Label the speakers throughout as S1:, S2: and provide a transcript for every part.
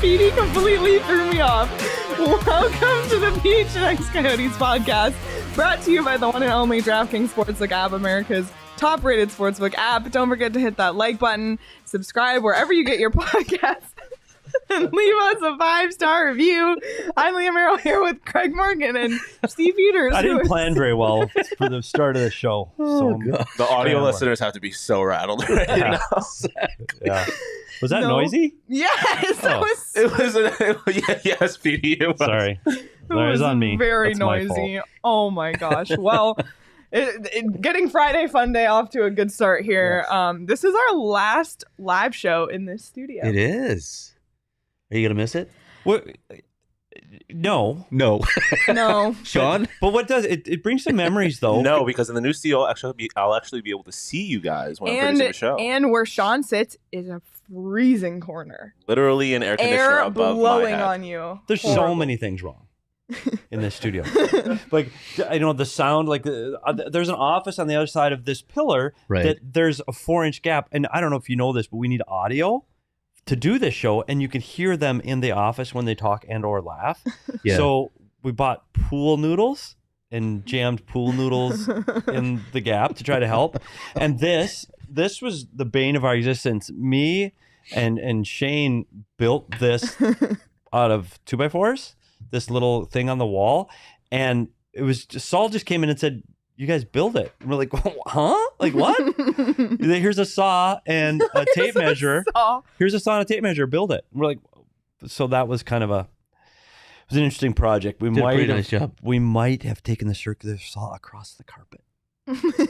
S1: Petey completely threw me off. Welcome to the PHNX Coyotes podcast, brought to you by the one and only DraftKings Sportsbook app, America's top-rated sportsbook app. Don't forget to hit that like button, subscribe wherever you get your podcasts, and leave us a 5-star review. I'm Leah Merrill here with Craig Morgan and Steve Peters.
S2: I didn't plan very well for the start of the show.
S3: The audio listeners have to be so rattled right now.
S2: Yeah. Was that noisy?
S1: Yes, that was.
S3: Yes, Petey. It was.
S2: Sorry.
S1: It was
S2: on me.
S1: Very
S2: That's my
S1: noisy.
S2: fault.
S1: Oh my gosh. Well, getting Friday Fun Day off to a good start here.
S2: Yes.
S1: This is our last live show in this studio.
S4: It is. Are you gonna miss it?
S2: What? No.
S4: No.
S1: No.
S4: Sean?
S2: But what does it brings some memories though?
S3: No, because in the new studio, I'll actually be able to see you guys when I'm producing the show.
S1: And where Sean sits is a freezing corner.
S3: Literally an air conditioner above
S1: blowing
S3: my head.
S1: on you.
S2: There's so many things wrong in this studio. Like, I know the sound, like there's an office on the other side of this pillar that there's a 4-inch gap. And I don't know if you know this, but we need audio to do this show, and you can hear them in the office when they talk and or laugh.
S4: Yeah.
S2: So we bought pool noodles and jammed pool noodles in the gap to try to help. And this was the bane of our existence. Me and Shane built this out of 2x4s, this little thing on the wall. And it was just, Saul just came in and said, "You guys build it." And we're like, "Huh? Like what?" Here's a saw and a tape measure. Here's a saw and a tape measure. Build it. And we're like, so that was kind of it was an interesting project.
S4: Did a pretty nice job.
S2: We might have taken the circular saw across the carpet.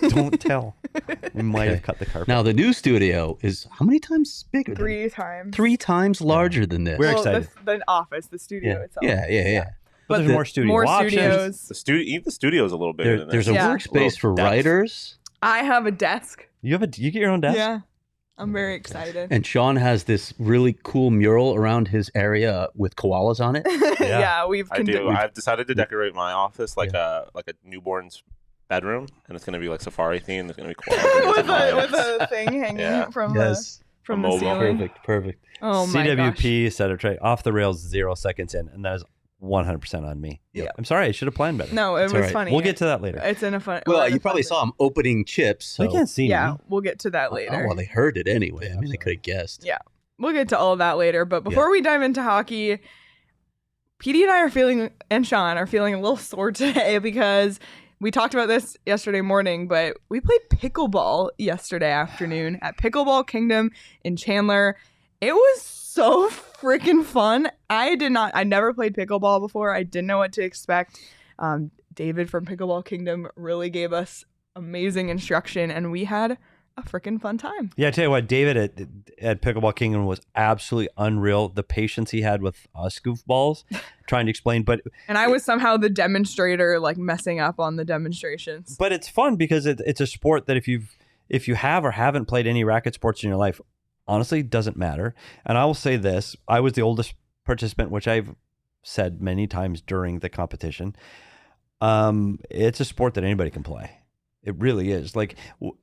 S2: Don't tell. We might have cut the carpet.
S4: Now the new studio is how many times bigger?
S1: 3 times.
S4: 3 times larger than this.
S2: We're excited.
S1: The office, the studio itself.
S4: Yeah.
S2: But there's more studio options.
S1: Studios.
S3: Even the studio is a little bigger than
S4: There's
S3: this.
S4: a workspace for writers.
S1: I have a desk.
S2: You get your own desk?
S1: Yeah. I'm very excited.
S4: And Sean has this really cool mural around his area with koalas on it.
S1: Yeah,
S3: I've decided to decorate my office like a newborn's bedroom, and it's going to be like safari themed. There's going to be koalas
S1: with a thing hanging from the ceiling.
S4: Perfect.
S1: Oh my
S2: CWP set of tray off the rails 0 seconds in, and that is 100% on me.
S1: Yeah.
S2: I'm sorry, I should have planned better.
S1: No, it was funny.
S2: We'll get to that later.
S1: It's in a fun.
S4: Well, you probably saw him opening chips. So.
S2: They can't see me.
S1: Yeah, we'll get to that later.
S4: Oh, well, they heard it anyway. I mean, they could have guessed.
S1: Yeah, we'll get to all of that later. But before we dive into hockey, Petey and I and Sean are feeling a little sore today because we talked about this yesterday morning, but we played pickleball yesterday afternoon at Pickleball Kingdom in Chandler. It was so freaking fun. I never played pickleball before. I didn't know what to expect. David from Pickleball Kingdom really gave us amazing instruction, and we had a freaking fun time.
S2: Yeah, I tell you what, David at Pickleball Kingdom was absolutely unreal. The patience he had with us goofballs trying to explain,
S1: and I was somehow the demonstrator, like messing up on the demonstrations.
S2: But it's fun because it's a sport that if you have or haven't played any racket sports in your life, honestly, doesn't matter. And I will say this: I was the oldest participant, which I've said many times during the competition. It's a sport that anybody can play. It really is. Like,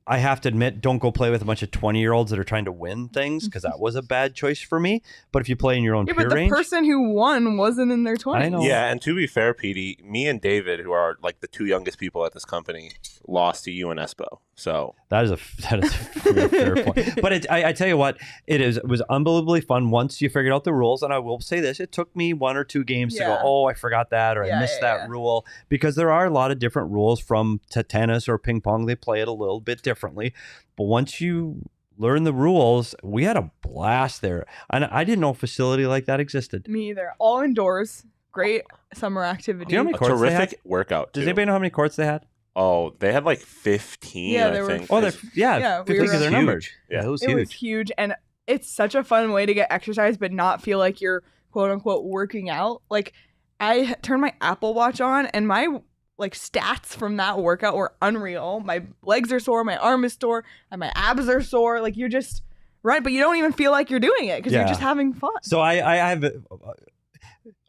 S2: I have to admit, don't go play with a bunch of 20-year-olds that are trying to win things, because that was a bad choice for me. But if you play in your own peer range...
S1: Yeah, but the person who won wasn't in their 20s.
S2: I know.
S3: Yeah, and to be fair, Petey, me and David, who are like the 2 youngest people at this company, lost to you and Espo. So
S2: that is a fair point. But I tell you what, it was unbelievably fun once you figured out the rules. And I will say this, it took me 1 or 2 games to go, oh, I forgot that, or I missed that rule. Because there are a lot of different rules from tennis or ping pong. They play it a little bit differently. But once you learn the rules. We had a blast there. And I didn't know a facility like that existed.
S1: Me either. All indoors. Great summer activity.
S2: Do you know how many
S3: A
S2: courts they had?
S3: terrific workout, too.
S2: Does anybody know how many courts they had?
S3: Oh, they had like 15,
S1: Yeah,
S3: I
S1: there were
S3: think.
S2: Oh,
S1: Yeah,
S2: 50
S1: we were-
S2: because they're numbered.
S3: Yeah.
S4: It was
S1: It
S4: huge.
S1: was huge, and it's such a fun way to get exercise but not feel like you're quote unquote working out. Like, I turned my Apple Watch on and my like stats from that workout were unreal. My legs are sore, my arm is sore, and my abs are sore. Like, you're just right, but you don't even feel like you're doing it because
S2: Yeah.
S1: you're just having fun.
S2: So I have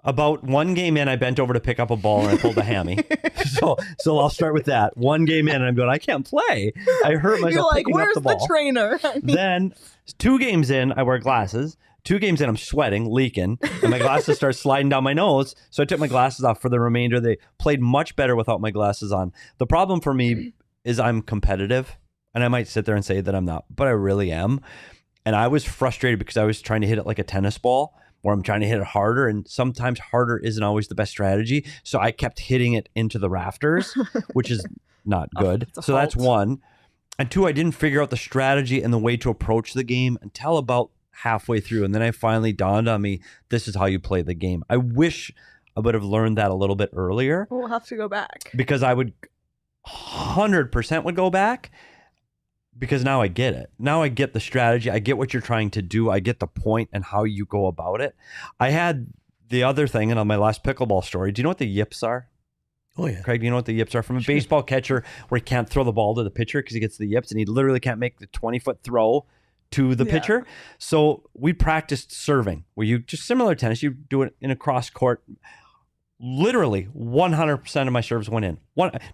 S2: about one game in, I bent over to pick up a ball and I pulled a hammy. so I'll start with that. One game in, and I'm going, I can't play. I hurt myself
S1: You're like,
S2: picking
S1: where's
S2: up the
S1: the
S2: ball.
S1: trainer?
S2: Then 2 games in, I wear glasses. 2 games in, I'm sweating, leaking, and my glasses start sliding down my nose. So I took my glasses off for the remainder. They played much better without my glasses on. The problem for me is I'm competitive, and I might sit there and say that I'm not, but I really am. And I was frustrated because I was trying to hit it like a tennis ball, where I'm trying to hit it harder, and sometimes harder isn't always the best strategy. So I kept hitting it into the rafters, which is not good.
S1: It's a
S2: So that's
S1: fault.
S2: 1. And 2, I didn't figure out the strategy and the way to approach the game until about halfway through. And then I finally dawned on me, this is how you play the game. I wish I would have learned that a little bit earlier,
S1: We'll have to go back.
S2: because I would 100% would go back, because now I get it. Now I get the strategy. I get what you're trying to do. I get the point and how you go about it. I had the other thing, and on my last pickleball story, do you know what the yips are?
S4: Oh, yeah.
S2: Craig, do you know what the yips are? From a
S4: Sure.
S2: baseball catcher where he can't throw the ball to the pitcher because he gets the yips, and he literally can't make the 20-foot throw to the
S1: Yeah.
S2: pitcher. So we practiced serving, where you just similar to tennis, you do it in a cross court. Literally 100% of my serves went in.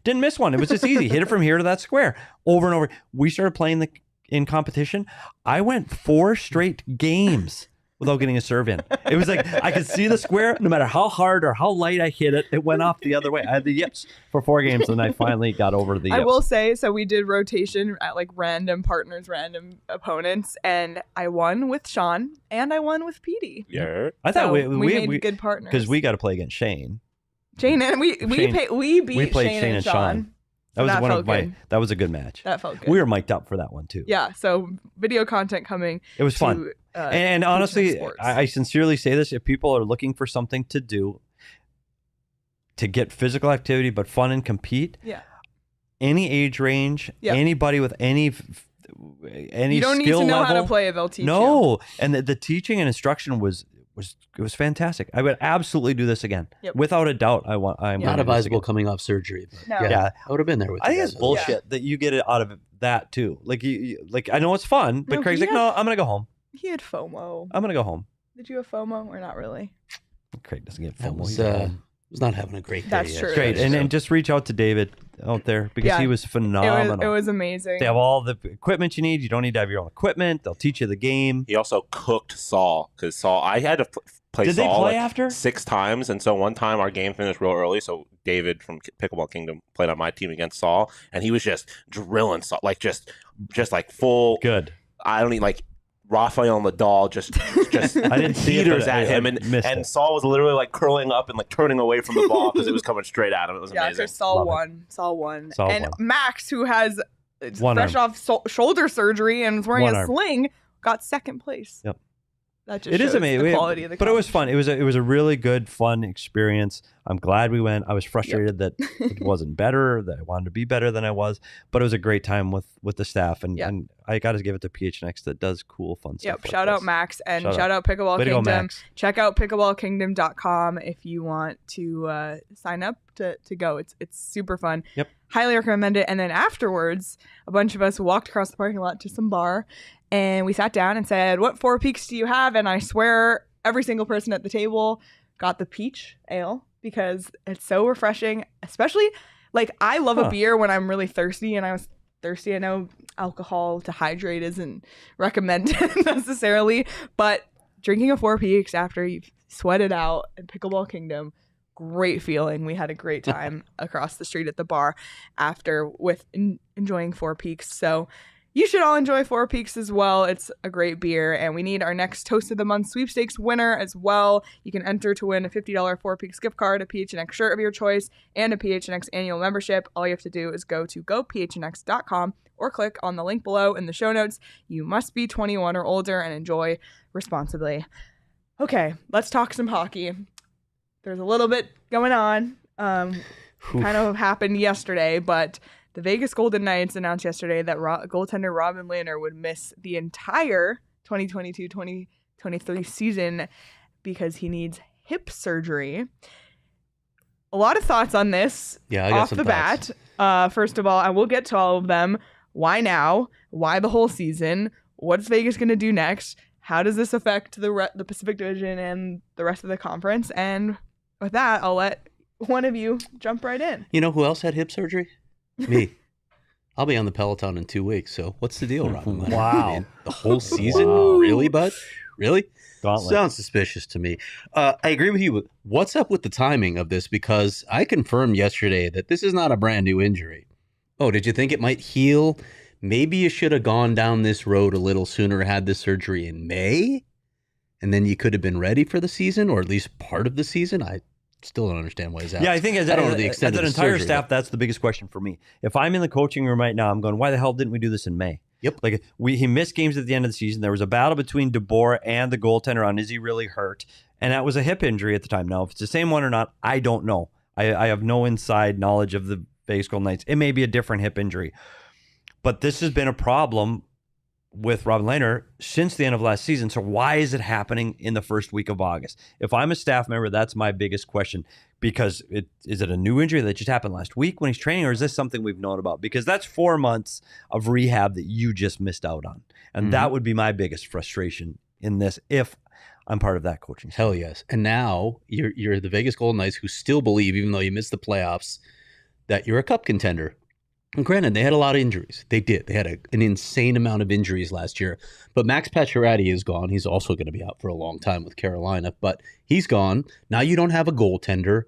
S2: Didn't miss one. It was just easy. Hit it from here to that square over and over. We started playing in competition. I went 4 straight games without getting a serve in. It was like I could see the square, no matter how hard or how light I hit it, it went off the other way. I had the yips for 4 games, and I finally got over the yips.
S1: I will say, so we did rotation at like random partners, random opponents, and I won with Sean and I won with Petey.
S3: Yeah.
S2: I thought
S1: So
S2: we
S1: made good partners.
S2: because we got to play against Shane.
S1: Shane and we
S2: Shane-
S1: beat
S2: played
S1: Shane and Sean.
S2: That was
S1: that
S2: one of
S1: felt
S2: my.
S1: good.
S2: That was a good match.
S1: That felt good.
S2: We were mic'd up for that one too.
S1: Yeah, so video content coming.
S2: It was fun.
S1: To,
S2: And
S1: PHNX
S2: honestly,
S1: Sports.
S2: I sincerely say this: if people are looking for something to do to get physical activity but fun and compete,
S1: Yeah.
S2: any age range,
S1: Yeah.
S2: anybody with any
S1: You don't need
S2: skill
S1: to know
S2: level,
S1: how to play; they'll teach you.
S2: no, and the teaching and instruction was fantastic. I would absolutely do this again,
S1: Yep.
S2: without a doubt. I'm
S1: Yeah.
S2: gonna
S4: Not
S2: do this
S4: advisable
S2: again.
S4: coming off surgery. But
S1: No.
S2: Yeah.
S4: I would have been there with
S2: I
S4: you
S2: think
S4: guys.
S2: it's bullshit that you get it out of that too. Like like I know it's fun, but
S1: No,
S2: Craig's
S1: he
S2: like, no, I'm gonna go home.
S1: He had FOMO.
S2: I'm gonna go home.
S1: Did you have FOMO or not really?
S2: Craig doesn't get
S4: I
S2: FOMO.
S4: was,
S2: He's at home.
S4: was not having a great day.
S1: That's true.
S2: Great,
S1: That's
S2: and just reach out to David out there because
S1: Yeah.
S2: he was phenomenal.
S1: It was amazing.
S2: They have all the equipment you need. You don't need to have your own equipment. They'll teach you the game.
S3: He also cooked Saul, because Saul, I had to play
S2: Did they
S3: Saul
S2: play
S3: like
S2: after?
S3: 6 times, and so one time our game finished real early, so David from Pickleball Kingdom played on my team against Saul, and he was just drilling Saul, like just like full.
S2: Good.
S3: I don't need like Rafael Nadal, just
S2: I didn't see it,
S3: heaters
S2: but
S3: at
S2: I
S3: him,
S2: missed
S3: and
S2: it.
S3: Saul was literally like curling up and like turning away from the ball because it was coming straight at him. It was
S1: Yeah,
S3: amazing.
S1: because Saul
S2: Love it.
S1: won. Saul won.
S2: Saul
S1: and
S2: won.
S1: Max, who has
S2: One
S1: fresh
S2: arm.
S1: off shoulder surgery and is wearing
S2: One
S1: a
S2: arm.
S1: sling, got second place.
S2: Yep.
S1: That just
S2: It is
S1: shows
S2: amazing.
S1: the quality of the
S2: but it was
S1: competition.
S2: fun. It was a really good, fun experience. I'm glad we went. I was frustrated that it wasn't better, that I wanted to be better than I was, but it was a great time with the staff. And,
S1: Yep.
S2: and I got to give it to PHNX that does cool, fun stuff.
S1: Yep.
S2: like
S1: Shout out
S2: this.
S1: Max and
S2: Shout
S1: shout out Pickleball
S2: Way to go,
S1: Kingdom.
S2: Max.
S1: Check out pickleballkingdom.com if you want to sign up to go. It's super fun.
S2: Yep.
S1: Highly recommend it. And then afterwards, a bunch of us walked across the parking lot to some bar and we sat down and said, "What 4 peaks do you have?" And I swear every single person at the table got the peach ale because it's so refreshing. Especially like I love a beer when I'm really thirsty, and I was thirsty. I know alcohol to hydrate isn't recommended necessarily, but drinking a 4 peaks after you've sweated out in Pickleball Kingdom, great feeling. We had a great time across the street at the bar after with enjoying 4 peaks. So You should all enjoy Four Peaks as well. It's a great beer, and we need our next Toast of the Month sweepstakes winner as well. You can enter to win a $50 Four Peaks gift card, a PHNX shirt of your choice, and a PHNX annual membership. All you have to do is go to gophnx.com or click on the link below in the show notes. You must be 21 or older and enjoy responsibly. Okay, let's talk some hockey. There's a little bit going on. Kind of happened yesterday, but the Vegas Golden Knights announced yesterday that goaltender Robin Lehner would miss the entire 2022-2023 season because he needs hip surgery. A lot of thoughts on this off the bat. First of all, I will get to all of them. Why now? Why the whole season? What's Vegas going to do next? How does this affect the Pacific Division and the rest of the conference? And with that, I'll let one of you jump right in.
S4: You know who else had hip surgery? Me. I'll be on the Peloton in 2 weeks. So what's the deal, Robin?
S2: Wow.
S4: Man, the whole season?
S2: Wow.
S4: Really, bud? Really?
S2: Gauntlet.
S4: Sounds suspicious to me. I agree with you. What's up with the timing of this? Because I confirmed yesterday that this is not a brand new injury. Oh, did you think it might heal? Maybe you should have gone down this road a little sooner, had this surgery in May, and then you could have been ready for the season, or at least part of the season. I still don't understand why he's out.
S2: Yeah, I think as an entire staff, that's the biggest question for me. If I'm in the coaching room right now, I'm going, why the hell didn't we do this in May?
S4: Yep.
S2: Like he missed games at the end of the season. There was a battle between DeBoer and the goaltender on is he really hurt? And that was a hip injury at the time. Now, if it's the same one or not, I don't know. I have no inside knowledge of the Vegas Golden Knights. It may be a different hip injury. But this has been a problem with Robin Lehner since the end of last season. So why is it happening in the first week of August? If I'm a staff member, that's my biggest question, because is it a new injury that just happened last week when he's training, or is this something we've known about? Because that's 4 months of rehab that you just missed out on. And that would be my biggest frustration in this if I'm part of that coaching staff.
S4: Hell yes. And now you're the Vegas Golden Knights, who still believe, even though you missed the playoffs, that you're a cup contender. And granted, they had a lot of injuries. They did. They had an insane amount of injuries last year. But Max Pacioretty is gone. He's also going to be out for a long time with Carolina. But he's gone. Now you don't have a goaltender.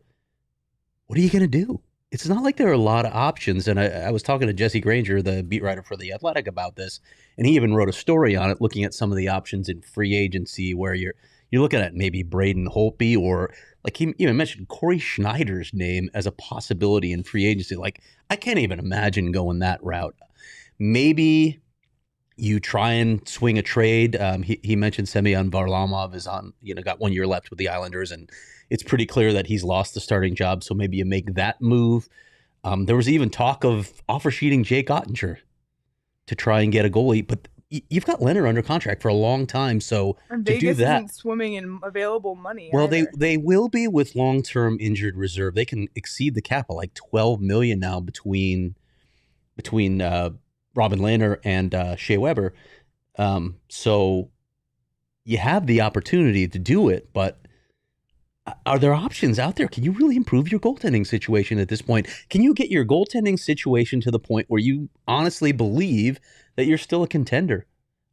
S4: What are you going to do? It's not like there are a lot of options. And I was talking to Jesse Granger, the beat writer for The Athletic, about this. And he even wrote a story on it, looking at some of the options in free agency, where you're looking at maybe Braden Holtby, or like he even mentioned Corey Schneider's name as a possibility in free agency. Like, I can't even imagine going that route. Maybe you try and swing a trade. He mentioned Semyon Varlamov is on, got 1 year left with the Islanders, and it's pretty clear that he's lost the starting job. So maybe you make that move. There was even talk of offer sheeting Jake Ottinger to try and get a goalie, but you've got Leonard under contract for a long time, so
S1: and
S4: to
S1: Vegas
S4: do that,
S1: isn't swimming in available money.
S4: well,
S1: either.
S4: they will be with long-term injured reserve. They can exceed the cap of like $12 million now between Robin Lehner and Shea Weber. So you have the opportunity to do it, but are there options out there? Can you really improve your goaltending situation at this point? Can you get your goaltending situation to the point where you honestly believe that you're still a contender?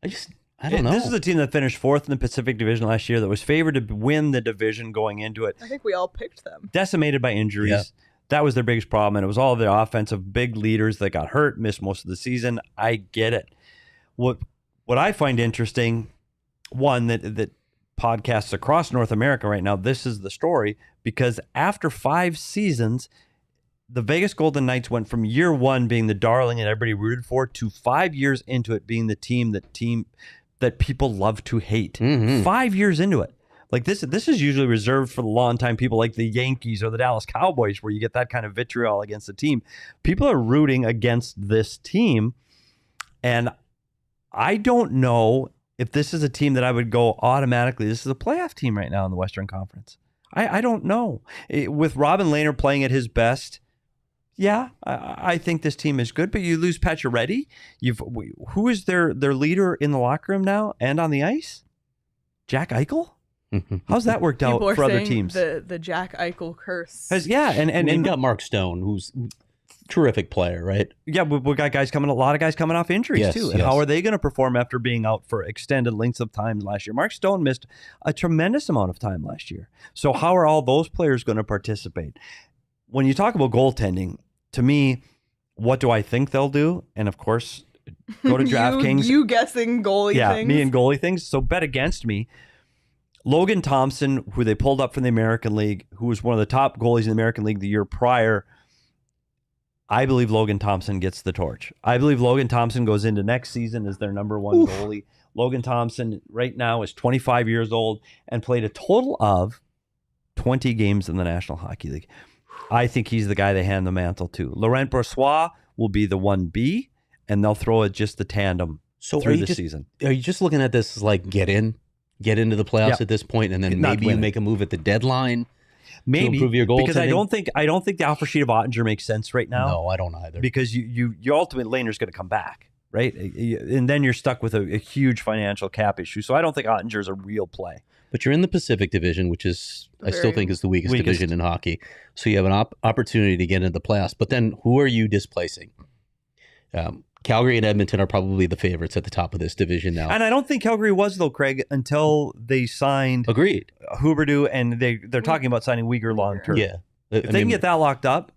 S4: I don't know.
S2: This is a team that finished fourth in the Pacific Division last year, that was favored to win the division going into it.
S1: I think we all picked them.
S2: Decimated by injuries. Yeah. That was their biggest problem, and it was all of their offensive big leaders that got hurt, missed most of the season. I get it. What I find interesting, one, that podcasts across North America right now, this is the story, because after 5 seasons, the Vegas Golden Knights went from year one being the darling and everybody rooted for, to 5 years into it being the team that people love to hate. 5 years into it. Like this is usually reserved for the long-time people like the Yankees or the Dallas Cowboys, where you get that kind of vitriol against the team. People are rooting against this team, and I don't know if this is a team that I would go automatically, this is a playoff team right now in the Western Conference. I don't know. With Robin Lehner playing at his best, yeah, I think this team is good, but you lose Pacioretty. Who is their leader in the locker room now and on the ice? Jack Eichel? How's that worked out for other teams?
S1: The Jack Eichel curse.
S4: And you got Mark Stone, who's a terrific player, right?
S2: Yeah, we got a lot of guys coming off injuries too. And how are they going to perform after being out for extended lengths of time last year? Mark Stone missed a tremendous amount of time last year. So how are all those players going to participate? When you talk about goaltending, to me, what do I think they'll do? And of course, Go to DraftKings.
S1: You guessing goalie things.
S2: Me and goalie things. So bet against me. Logan Thompson, who they pulled up from the American League, who was one of the top goalies in the American League the year prior. I believe Logan Thompson gets the torch. I believe Logan Thompson goes into next season as their number one goalie. Logan Thompson right now is 25 years old and played a total of 20 games in the National Hockey League. I think he's the guy they hand the mantle to. Laurent Brossoit will be the 1B, and they'll throw it just the tandem through the season.
S4: Are you just looking at this as like get into the playoffs at this point, and then maybe you make a move at the deadline?
S2: Maybe
S4: to improve your goaltending?
S2: Because I don't think the offer sheet of Ottinger makes sense right now.
S4: No, I don't either.
S2: Because you ultimately Lehner's going to come back, right? And then you're stuck with a huge financial cap issue. So I don't think Ottinger's a real play.
S4: But you're in the Pacific Division, which is I still think is the weakest division in hockey. So you have an opportunity to get into the playoffs. But then who are you displacing? Calgary and Edmonton are probably the favorites at the top of this division now.
S2: And I don't think Calgary was, though, Craig, until they signed Huberdeau, and they're talking about signing Uyghur long-term.
S4: Yeah.
S2: If they can get that locked up.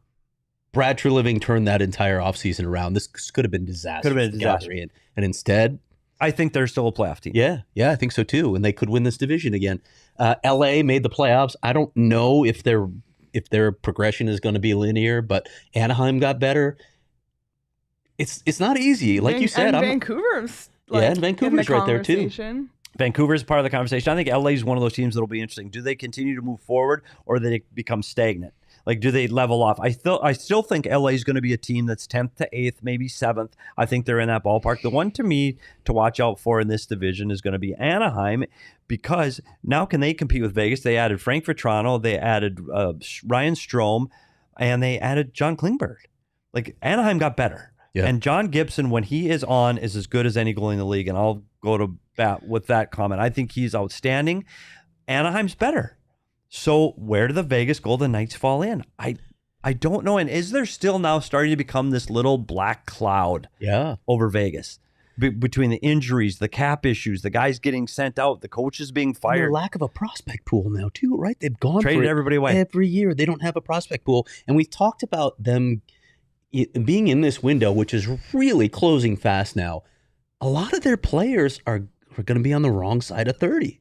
S4: Brad Treliving turned that entire offseason around. This could have been disaster.
S2: Could have been a disaster.
S4: And instead,
S2: I think they're still a playoff team.
S4: Yeah, I think so too. And they could win this division again. LA made the playoffs. I don't know if their progression is going to be linear, but Anaheim got better. It's not easy. Like you said,
S1: Vancouver's
S4: and Vancouver's right there too.
S2: Vancouver's part of the conversation. I think LA is one of those teams that'll be interesting. Do they continue to move forward, or do they become stagnant? Like, do they level off? I still think LA is going to be a team that's 10th to 8th, maybe 7th. I think they're in that ballpark. The one to me to watch out for in this division is going to be Anaheim, because now can they compete with Vegas? They added Frank Vetrano, they added Ryan Strome, and they added John Klingberg. Like, Anaheim got better. Yeah. And John Gibson, when he is on, is as good as any goalie in the league. And I'll go to bat with that comment. I think he's outstanding. Anaheim's better. So where do the Vegas Golden Knights fall in? I don't know. And is there still now starting to become this little black cloud over Vegas? Between the injuries, the cap issues, the guys getting sent out, the coaches being fired.
S4: And the lack of a prospect pool now too, right? They've
S2: traded everybody away.
S4: Every year they don't have a prospect pool. And we've talked about them being in this window, which is really closing fast now. A lot of their players are going to be on the wrong side of 30.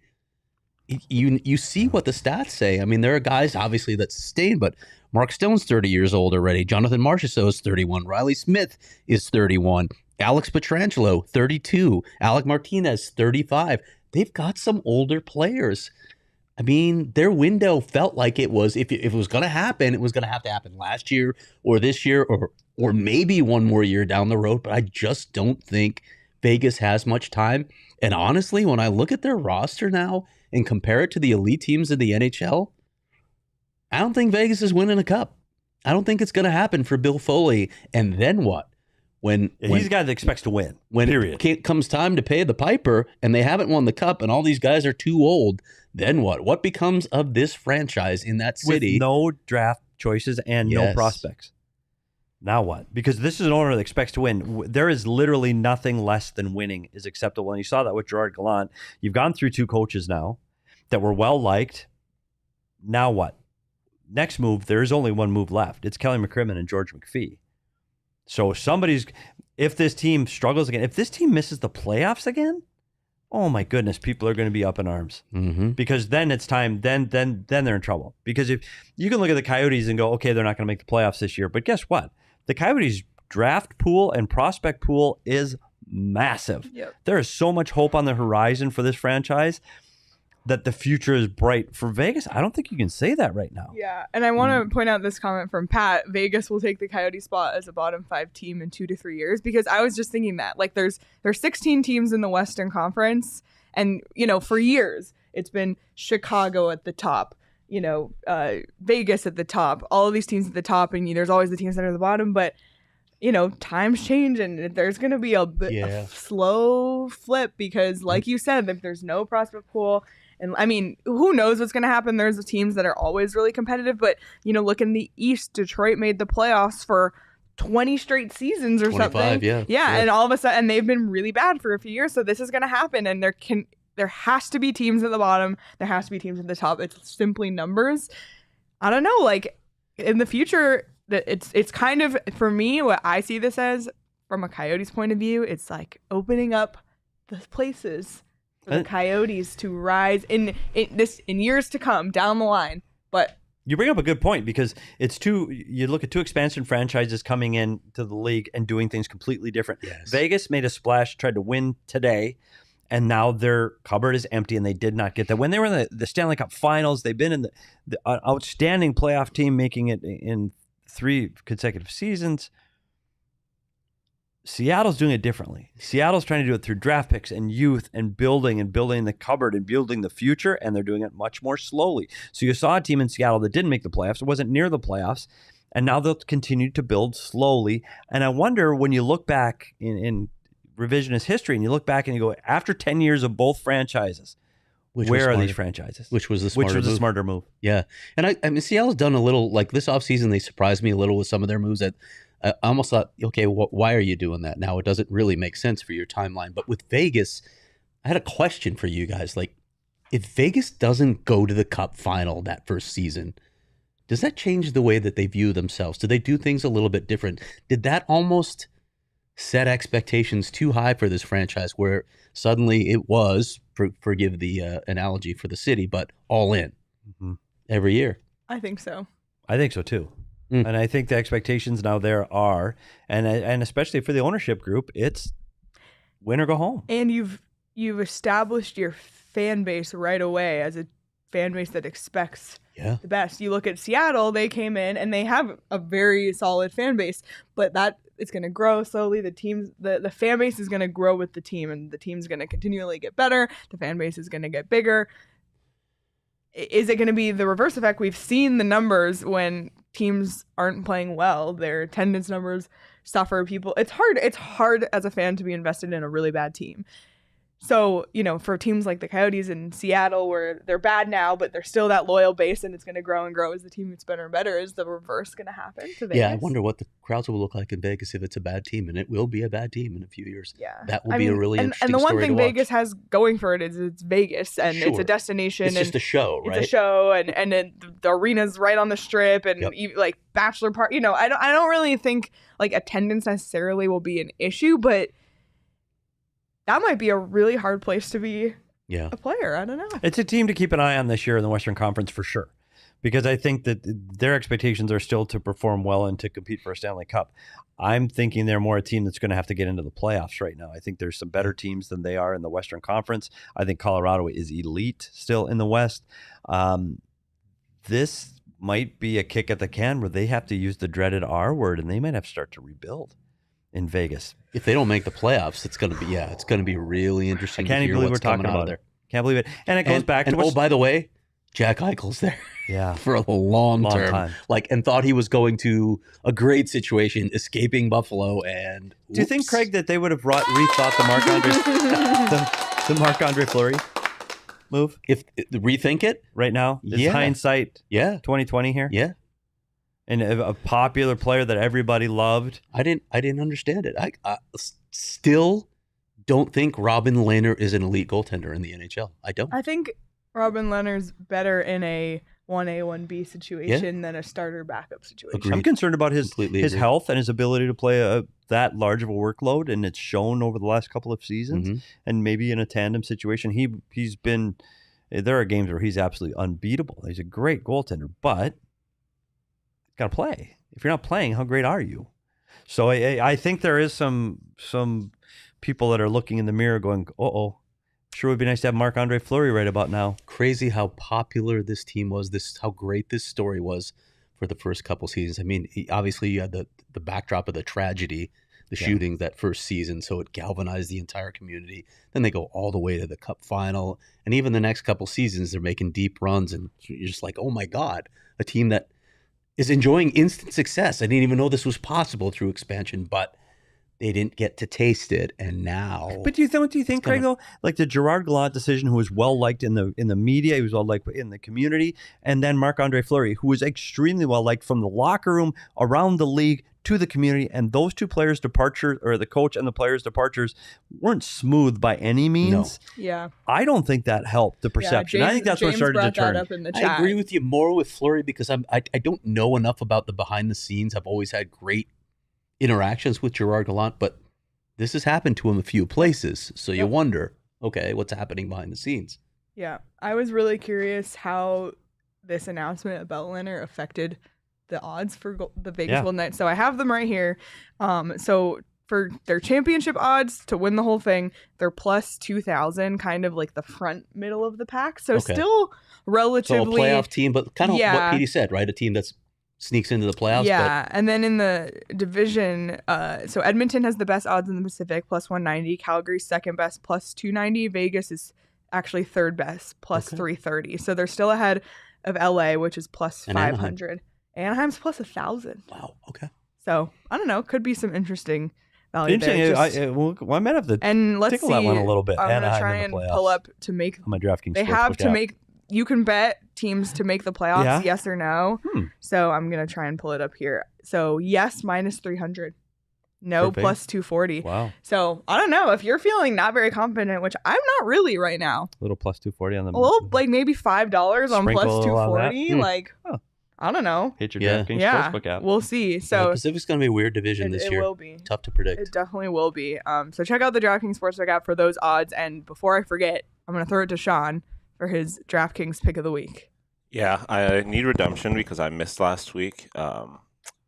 S4: You see what the stats say. I mean, there are guys obviously that sustain, but Mark Stone's 30 years old already. Jonathan Marchessault is 31. Riley Smith is 31. Alex Pietrangelo, 32. Alec Martinez, 35. They've got some older players. I mean, their window felt like it was, if it was going to happen, it was going to happen last year or this year or maybe one more year down the road. But I just don't think Vegas has much time. And honestly, when I look at their roster now and compare it to the elite teams in the NHL, I don't think Vegas is winning a cup. I don't think it's going to happen for Bill Foley. And then what? When
S2: he's a guy that expects to win.
S4: When it comes time to pay the piper and they haven't won the cup and all these guys are too old, then what? What becomes of this franchise in that city?
S2: With no draft choices and no prospects. Now what? Because this is an owner that expects to win. There is literally nothing less than winning is acceptable. And you saw that with Gerard Gallant. You've gone through 2 coaches now that were well-liked. Now what? Next move, there is only one move left. It's Kelly McCrimmon and George McPhee. So if this team struggles again, if this team misses the playoffs again, oh my goodness, people are going to be up in arms.
S4: Mm-hmm.
S2: Because then it's time, then they're in trouble. Because if you can look at the Coyotes and go, okay, they're not going to make the playoffs this year. But guess what? The Coyotes draft pool and prospect pool is massive.
S1: Yep.
S2: There is so much hope on the horizon for this franchise that the future is bright. For Vegas, I don't think you can say that right now.
S1: Yeah, and I want to point out this comment from Pat. Vegas will take the Coyote spot as a bottom 5 team in 2 to 3 years, because I was just thinking that. Like, there's 16 teams in the Western Conference, and, for years, it's been Chicago at the top, Vegas at the top, all of these teams at the top, and there's always the teams that are at the bottom, but times change and there's going to be a bit of slow flip because, like you said, if there's no prospect pool, and I mean, who knows what's going to happen? There's teams that are always really competitive, but look in the East, Detroit made the playoffs for 20 straight seasons or something. Yeah, and all of a sudden they've been really bad for a few years, so this is going to happen, and there has to be teams at the bottom, there has to be teams at the top. It's simply numbers. I don't know, like in the future, it's kind of, for me, what I see this as, from a Coyotes point of view, it's like opening up the places for the Coyotes to rise in years to come down the line. But
S2: you bring up a good point, because you look at two expansion franchises coming in to the league and doing things completely different.
S4: Yes.
S2: Vegas made a splash, tried to win today, and now their cupboard is empty, and they did not get that. When they were in the Stanley Cup Finals, they've been in the outstanding playoff team, making it in 3 consecutive seasons. Seattle's doing it differently. Seattle's trying to do it through draft picks and youth and building the cupboard and building the future, and they're doing it much more slowly. So you saw a team in Seattle that didn't make the playoffs. It wasn't near the playoffs, and now they'll continue to build slowly. And I wonder, when you look back in revisionist history and you look back and you go, after 10 years of both franchises, where are these franchises?
S4: Which was the
S2: smarter move?
S4: Yeah. And I mean, Seattle's done a little, like this offseason, they surprised me a little with some of their moves that I almost thought, okay, why are you doing that? Now it doesn't really make sense for your timeline. But with Vegas, I had a question for you guys. Like, if Vegas doesn't go to the Cup final that first season, does that change the way that they view themselves? Do they do things a little bit different? Did that almost set expectations too high for this franchise, where suddenly it was, forgive the analogy for the city, but all in every year?
S1: I think so.
S2: I think so too. And I think the expectations now there are, and especially for the ownership group, it's win or go home.
S1: And you've established your fan base right away as a fan base that expects the best. You look at Seattle, they came in and they have a very solid fan base, but that it's going to grow slowly. The fan base is going to grow with the team, and the team's going to continually get better. The fan base is going to get bigger. Is it going to be the reverse effect? We've seen the numbers when teams aren't playing well. Their attendance numbers suffer. It's hard as a fan to be invested in a really bad team. So, for teams like the Coyotes in Seattle, where they're bad now, but they're still that loyal base, and it's going to grow and grow as the team gets better and better, is the reverse going to happen to Vegas?
S4: Yeah, I wonder what the crowds will look like in Vegas if it's a bad team, and it will be a bad team in a few years.
S1: Yeah.
S4: That will be a really interesting story.
S1: And the one thing
S4: to watch.
S1: Vegas has going for it is it's Vegas, and it's a destination.
S4: It's just a show, right?
S1: It's a show, and the arena's right on the strip, and like bachelor party. I don't really think like attendance necessarily will be an issue, but that might be a really hard place to be a player. I don't know.
S2: It's a team to keep an eye on this year in the Western Conference for sure, because I think that their expectations are still to perform well and to compete for a Stanley Cup. I'm thinking they're more a team that's going to have to get into the playoffs right now. I think there's some better teams than they are in the Western Conference. I think Colorado is elite still in the West. This might be a kick at the can where they have to use the dreaded R word, and they might have to start to rebuild in Vegas.
S4: If they don't make the playoffs, it's going to be really interesting.
S2: I can't even believe we're talking about it. Can't believe it. And it goes back to
S4: oh, by the way, Jack Eichel's there.
S2: Yeah.
S4: For a long term.
S2: Time.
S4: And thought he was going to a great situation, escaping Buffalo, and
S2: do you think, Craig, that they would have rethought the Marc-Andre Fleury move?
S4: If rethink it
S2: right now? Is hindsight 2020 here?
S4: Yeah.
S2: And a popular player that everybody loved.
S4: I didn't understand it. I still don't think Robin Lehner is an elite goaltender in the NHL. I don't.
S1: I think Robin Lehner's better in a 1A, 1B situation than a starter backup situation.
S2: Agreed. I'm concerned about his health and his ability to play that large of a workload, and it's shown over the last couple of seasons. And maybe in a tandem situation, he's been. There are games where he's absolutely unbeatable. He's a great goaltender, but got to play. If you're not playing, how great are you? So I think there is some people that are looking in the mirror going, sure would be nice to have Marc-Andre Fleury right about now.
S4: Crazy how popular this team was, how great this story was for the first couple seasons. I mean, obviously you had the backdrop of the tragedy, the shootings that first season, so it galvanized the entire community. Then they go all the way to the Cup final, and even the next couple seasons they're making deep runs, and you're just like, oh my God, a team that is enjoying instant success. I didn't even know this was possible through expansion, but they didn't get to taste it, and now.
S2: But do you think, Craig, though, like the Gerard Gallant decision, who was well liked in the media, he was well liked in the community, and then Marc-Andre Fleury, who was extremely well liked from the locker room around the league to the community, and those two players' departures, or the coach and the players' departures, weren't smooth by any means.
S1: No. Yeah,
S2: I don't think that helped the perception.
S1: James,
S2: I think that's what started to turn.
S1: Up in the chat.
S4: I agree with you more with Fleury because I don't know enough about the behind the scenes. I've always had great interactions with Gerard Gallant, but this has happened to him a few places. So you wonder, okay, what's happening behind the scenes?
S1: Yeah, I was really curious how this announcement about Lehner affected the odds for the Vegas Golden Knights. So I have them right here. So for their championship odds to win the whole thing, they're plus 2,000, kind of like the front middle of the pack. So still relatively.
S4: So a playoff team, but kind of what Petey said, right? A team that's sneaks into the playoffs.
S1: Yeah, and then in the division, so Edmonton has the best odds in the Pacific, plus 190. Calgary's second best, plus 290. Vegas is actually third best, plus 330. So they're still ahead of LA, which is plus 500. Anaheim's plus 1,000.
S4: Wow. Okay.
S1: So I don't know. Could be some interesting value there.
S2: I might have to
S1: let's
S2: tickle
S1: see,
S2: that one a little bit.
S1: I'm gonna try and pull up to make.
S2: On my DraftKings.
S1: They have to make. You can bet teams to make the playoffs, yes or no. So I'm gonna try and pull it up here. So yes, minus 300. No, plus 240.
S2: Wow.
S1: So I don't know if you're feeling not very confident, which I'm not really right now.
S2: A little plus 240 on the.
S1: A little, like maybe $5 on plus 240. Like, I don't know.
S2: Hit your DraftKings Sportsbook app.
S1: We'll see. So
S4: Pacific's going to be a weird division this year.
S1: It will be
S4: tough to predict.
S1: It definitely will be. So check out the DraftKings Sportsbook app for those odds. And before I forget, I'm going to throw it to Sean for his DraftKings pick of the week.
S3: Yeah, I need redemption because I missed last week on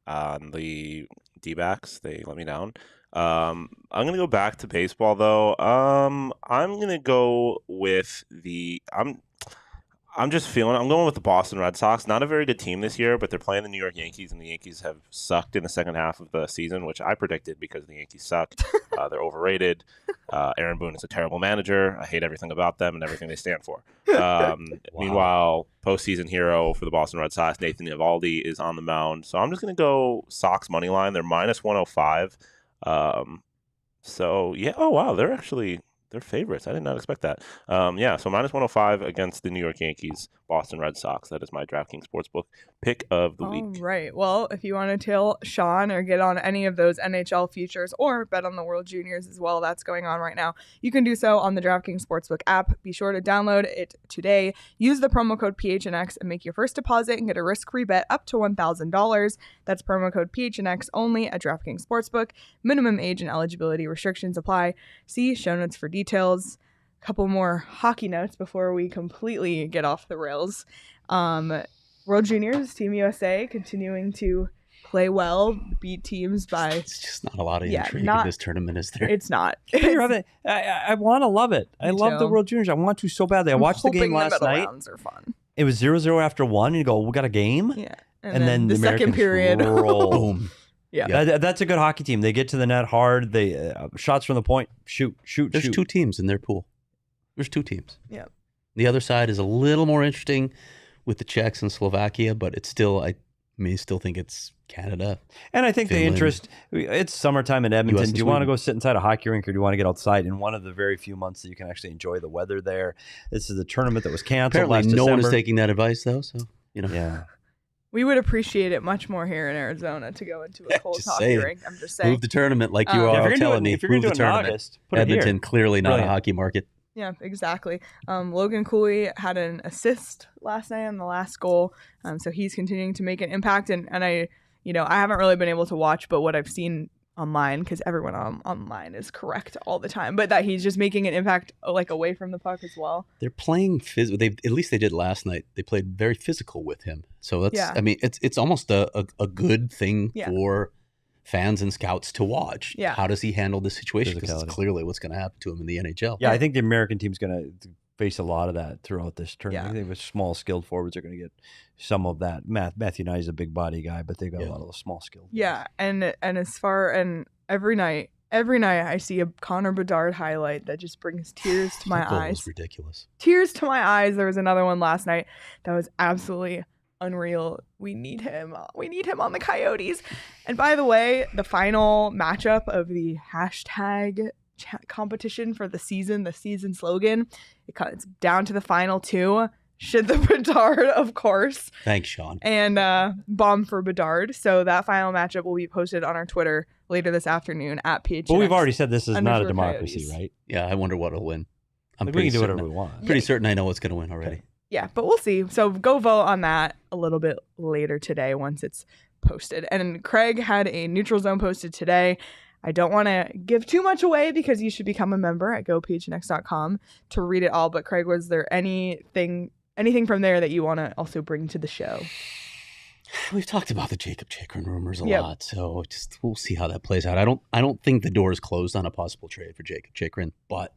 S3: the D-backs. They let me down. I'm going to go back to baseball, though. I'm going to go with I'm going with the Boston Red Sox. Not a very good team this year, but they're playing the New York Yankees, and the Yankees have sucked in the second half of the season, which I predicted because the Yankees suck. They're overrated. Aaron Boone is a terrible manager. I hate everything about them and everything they stand for. Meanwhile, postseason hero for the Boston Red Sox, Nathan Eovaldi, is on the mound. So I'm just going to go Sox money line. They're minus 105. So, yeah. Oh, wow. They're favorites. I did not expect that. So minus 105 against the New York Yankees, Boston Red Sox. That is my DraftKings Sportsbook pick of the week.
S1: All right. Well, if you want to tell Sean or get on any of those NHL futures or bet on the World Juniors as well, that's going on right now, you can do so on the DraftKings Sportsbook app. Be sure to download it today. Use the promo code PHNX and make your first deposit and get a risk-free bet up to $1,000. That's promo code PHNX only at DraftKings Sportsbook. Minimum age and eligibility restrictions apply. See show notes for details. A couple more hockey notes before we completely get off the rails. World Juniors, Team USA continuing to play well, beat teams by...
S4: It's just not a lot of intrigue in this tournament, is there?
S1: It's not.
S2: I want to love it. I love the World Juniors. I want to so badly. I watched the game last night.
S1: Rounds are fun.
S2: It was 0-0 after one. And you go, we got a game?
S1: Yeah.
S2: And then
S1: the second period.
S2: Boom.
S1: Yeah.
S2: That's a good hockey team. They get to the net hard. They shots from the point. Shoot.
S4: There's two teams in their pool. There's two teams.
S1: Yeah.
S4: The other side is a little more interesting with the Czechs and Slovakia, but it's still, I may still think it's Canada.
S2: And I think
S4: Finland,
S2: the interest, it's summertime in Edmonton. Do you want to go sit inside a hockey rink or do you want to get outside in one of the very few months that you can actually enjoy the weather there? This is a tournament that was canceled
S4: Apparently
S2: last
S4: no
S2: December.
S4: one is taking that advice, though, so,
S2: Yeah.
S1: We would appreciate it much more here in Arizona to go into a cold hockey rink. I'm just saying.
S4: Move the tournament like you are telling me.
S2: If you're going to do it in
S4: tournament.
S2: August, put it here.
S4: Edmonton, clearly not a hockey market.
S1: Yeah, exactly. Logan Cooley had an assist last night on the last goal, so he's continuing to make an impact. And I haven't really been able to watch, but what I've seen online, because everyone online is correct all the time, but that he's just making an impact like away from the puck as well.
S4: They're playing physical. At least they did last night. They played very physical with him. So that's. I mean, it's almost a good thing for fans and scouts to watch.
S1: Yeah.
S4: How does he handle this situation? Because it's clearly what's going to happen to him in the NHL.
S2: Yeah, I think the American team's going to face a lot of that throughout this tournament.
S1: Yeah.
S2: I think with small skilled forwards are going to get some of that. Matthew Knight is a big body guy, but they've got a lot of those small skilled.
S1: Yeah, and every night I see a Connor Bedard highlight that just brings tears to my eyes.
S4: Was ridiculous.
S1: Tears to my eyes. There was another one last night that was absolutely unreal. We need him. We need him on the Coyotes. And by the way, the final matchup of the hashtag competition for the season slogan, it's down to the final two. Shit the Bedard, of course.
S4: Thanks, Sean.
S1: And bomb for Bedard. So that final matchup will be posted on our Twitter later this afternoon at PHNX.
S2: But we've already said this is not a democracy,
S1: Coyotes.
S2: right?
S4: Yeah, I wonder what will win.
S2: We can do whatever we want.
S4: Pretty certain I know what's going to win already.
S1: Yeah, but we'll see. So go vote on that a little bit later today once it's posted. And Craig had a neutral zone posted today. I don't want to give too much away because you should become a member at gophnx.com to read it all. But Craig, was there anything from there that you want to also bring to the show?
S4: We've talked about the Jacob Chikrin rumors a lot, so just we'll see how that plays out. I don't think the door is closed on a possible trade for Jacob Chikrin, but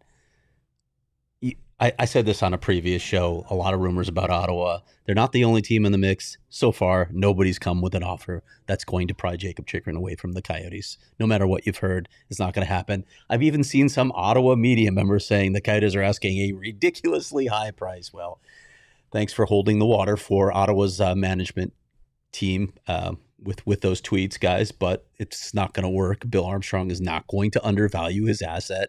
S4: I said this on a previous show. A lot of rumors about Ottawa. They're not the only team in the mix so far. Nobody's come with an offer that's going to pry Jacob Chikrin away from the Coyotes. No matter what you've heard, it's not going to happen. I've even seen some Ottawa media members saying the Coyotes are asking a ridiculously high price. Well, thanks for holding the water for Ottawa's management team with those tweets, guys, but it's not going to work. Bill Armstrong is not going to undervalue his asset.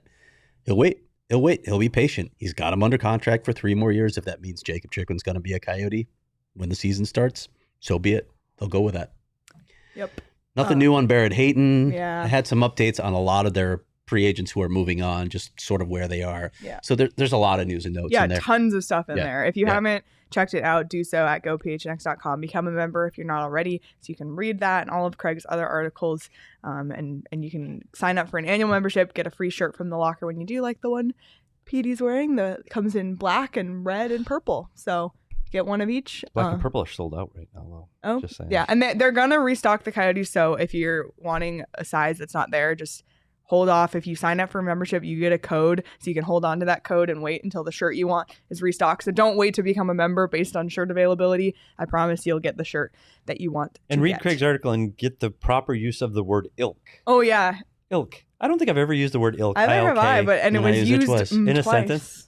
S4: He'll wait. He'll be patient. He's got him under contract for 3 more years. If that means Jacob Chikrin's going to be a Coyote when the season starts, so be it. They'll go with that.
S1: Yep.
S4: Nothing new on Barrett Hayton.
S1: Yeah.
S4: I had some updates on a lot of their free agents who are moving on, just sort of where they are.
S1: Yeah.
S4: So there's a lot of news and notes in there.
S1: Yeah, tons of stuff in there. If you haven't checked it out, do so at gophnx.com. Become a member if you're not already, so you can read that and all of Craig's other articles. And you can sign up for an annual membership, get a free shirt from the locker when you do, like the one Petey's wearing. That comes in black and red and purple. So get one of each.
S2: Black and purple are sold out right now, though.
S1: Oh,
S2: just saying.
S1: Yeah, and they're gonna restock the Coyotes. So if you're wanting a size that's not there, just hold off. If you sign up for a membership, you get a code, so you can hold on to that code and wait until the shirt you want is restocked. So don't wait to become a member based on shirt availability. I promise you'll get the shirt that you want.
S2: And read Craig's article and get the proper use of the word ilk.
S1: Oh yeah,
S2: ilk. I don't think I've ever used the word ilk.
S1: Either have I, but it was used twice.
S2: In a
S1: twice.
S2: sentence.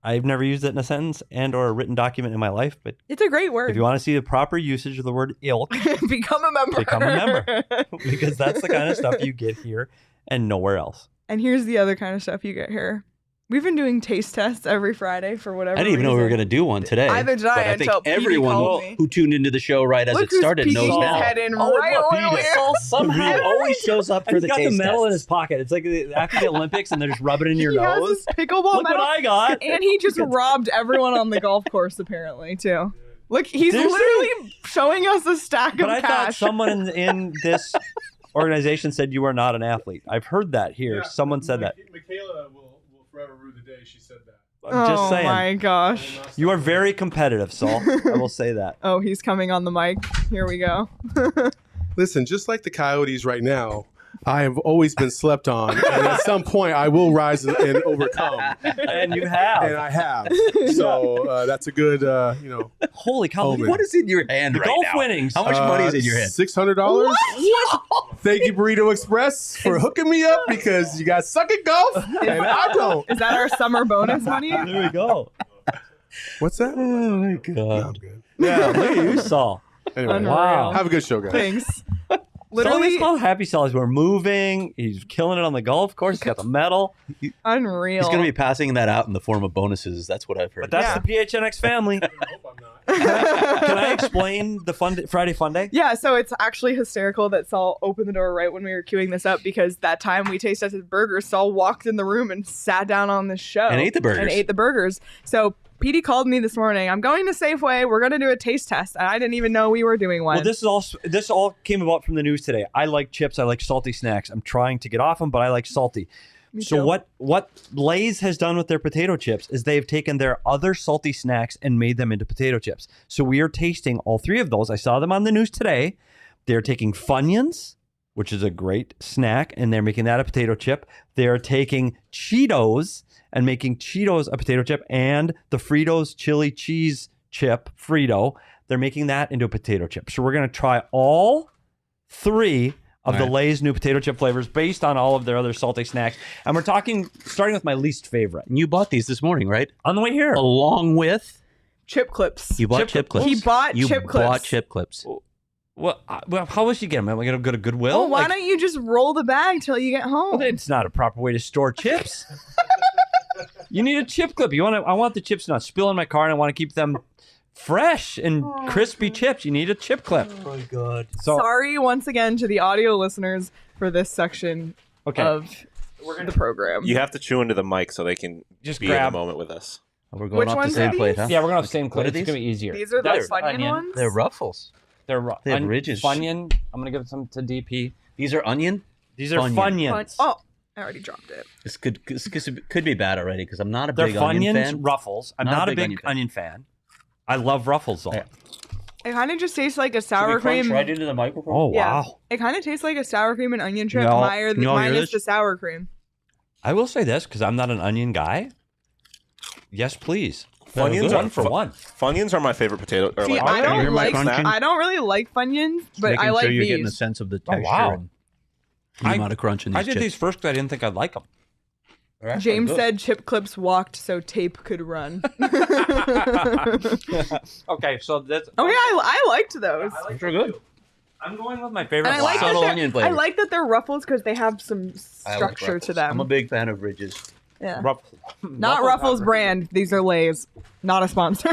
S2: I've never used it in a sentence and or a written document in my life, but
S1: it's a great word.
S2: If you want to see the proper usage of the word ilk,
S1: become a member.
S2: Become a member. Because that's the kind of stuff you get here and nowhere else.
S1: And here's the other kind of stuff you get here. We've been doing taste tests every Friday for whatever
S4: I didn't even know we were going to do one today.
S1: Either did I
S4: think everyone who tuned into the show right as it started knows now.
S2: Somehow
S4: always shows up for the taste test.
S2: He's got the medal in his pocket. It's like after the Olympics and they're just rubbing it in your
S1: he
S2: nose.
S1: Has his pickleball
S2: Look
S1: medal,
S2: what I got.
S1: And he just robbed everyone on the golf course apparently too. Look, he's literally showing us a stack of cash.
S2: But I thought someone in this organization said you are not an athlete. I've heard that here. Someone said that.
S5: Michaela will forever rue the day she said that.
S2: I'm just saying.
S1: Oh my gosh.
S2: You are very competitive, Saul. I will say that.
S1: Oh, he's coming on the mic. Here we go.
S5: Listen, just like the Coyotes right now, I have always been slept on, and at some point I will rise and overcome.
S2: And you have.
S5: And I have. So that's a good,
S2: Holy cow!
S5: omen.
S4: What is in your hand right
S2: golf
S4: now?
S2: winnings.
S4: How much money is in your hand?
S5: $600.
S1: What?
S5: Thank you, Burrito Express, for hooking me up because you guys suck at golf and I don't.
S1: Is that our summer bonus money?
S2: There we go.
S5: What's that?
S4: Oh my God.
S5: No, I'm good.
S2: Yeah, look at you, Saul.
S5: Anyway,
S1: Unreal.
S2: Wow.
S5: have a good show, guys.
S1: Thanks.
S2: Literally,
S1: Literally
S2: called Happy Saul. We're moving. He's killing it on the golf course. He's got the medal.
S1: unreal.
S4: He's going to be passing that out in the form of bonuses. That's what I've heard.
S2: But that's the PHNX family.
S5: I hope I'm not.
S2: Can I explain the Friday Fun Day?
S1: Yeah, so it's actually hysterical that Saul opened the door right when we were queuing this up because that time we taste tested burgers, Saul walked in the room and sat down on the show.
S4: And ate the burgers.
S1: So Petey called me this morning. I'm going to Safeway. We're going to do a taste test. And I didn't even know we were doing one.
S2: Well, this all came about from the news today. I like chips. I like salty snacks. I'm trying to get off them, but I like salty.
S1: Me
S2: So
S1: too.
S2: what Lay's has done with their potato chips is they've taken their other salty snacks and made them into potato chips. So we are tasting all 3 of those. I saw them on the news today. They're taking Funyuns, which is a great snack, and they're making that a potato chip. They're taking Cheetos and making Cheetos a potato chip, and the Fritos chili cheese chip, Frito, they're making that into a potato chip. So we're going to try all 3 of the Lay's new potato chip flavors based on all of their other salty snacks. And we're starting with my least favorite.
S4: You bought these this morning, right?
S2: On the way here.
S4: Along with?
S1: Chip clips.
S4: You bought chip clips.
S1: He bought chip clips.
S4: You bought chip clips.
S2: Well, how will she get them? Am I going to go to Goodwill?
S1: Well, why don't you just roll the bag till you get home?
S2: It's not a proper way to store chips. You need a chip clip. I want the chips not spill in my car, and I want to keep them fresh and crispy chips. You need a chip clip.
S4: Oh my God.
S2: So,
S1: Sorry once again to the audio listeners for this section of the program.
S3: You have to chew into the mic so they can
S2: Just
S3: be
S2: grab-
S3: in the moment with us.
S4: We're going
S1: Which
S4: off the
S1: ones
S4: same
S1: are
S4: plate,
S1: these?
S4: huh?
S2: yeah, we're going to have the same clip.
S4: What are
S2: It's
S4: these?
S2: going to be easier.
S1: These are the
S2: That's
S1: Funyun
S2: onion.
S1: ones?
S4: They're Ruffles.
S2: They're
S4: They have ridges.
S2: Funyun. I'm gonna give some to DP.
S4: These are onion.
S2: These are
S4: Funyun.
S2: Funyuns.
S1: Oh, I already dropped it.
S4: This could be bad already because I'm not a
S2: They're
S4: big onion
S2: Funyuns,
S4: fan.
S2: Ruffles. I'm not a big onion fan. I love Ruffles though.
S4: Yeah.
S1: It kind of just tastes like a
S4: Should
S1: sour
S4: we crunch
S1: cream.
S4: right into the microphone.
S2: Oh
S1: Yeah.
S2: wow!
S1: It kind of tastes like a sour cream and onion chip
S2: No,
S1: minus
S4: you wanna hear
S1: minus
S4: this?
S1: the sour cream.
S2: I will say this because I'm not an onion guy. Yes, please.
S3: Funyuns
S2: One
S3: are
S2: for one.
S3: Funyuns are my favorite potato. Or
S1: See,
S3: like,
S1: I
S4: you
S1: don't
S4: hear my
S1: like.
S4: crunching?
S1: I don't really like Funyuns, but
S4: Making
S1: I like
S4: sure you're
S1: these.
S4: getting a sense of the texture
S2: wow.
S4: and the amount of crunch in these
S2: I did
S4: chips.
S2: these first because I didn't think I'd like them.
S1: James said chip clips walked so tape could run.
S2: Okay, so that's
S1: Oh yeah, I liked those.
S2: those are good. I'm going with my favorite.
S1: And I like
S4: Subtle
S1: that
S4: onion
S1: I
S4: flavor.
S1: like that they're Ruffles because they have some
S4: I like
S1: structure
S4: Ruffles.
S1: to them.
S4: I'm a big fan of ridges.
S1: Yeah.
S2: Ruffles
S1: Not Ruffles brand. These are Lay's. Not a sponsor.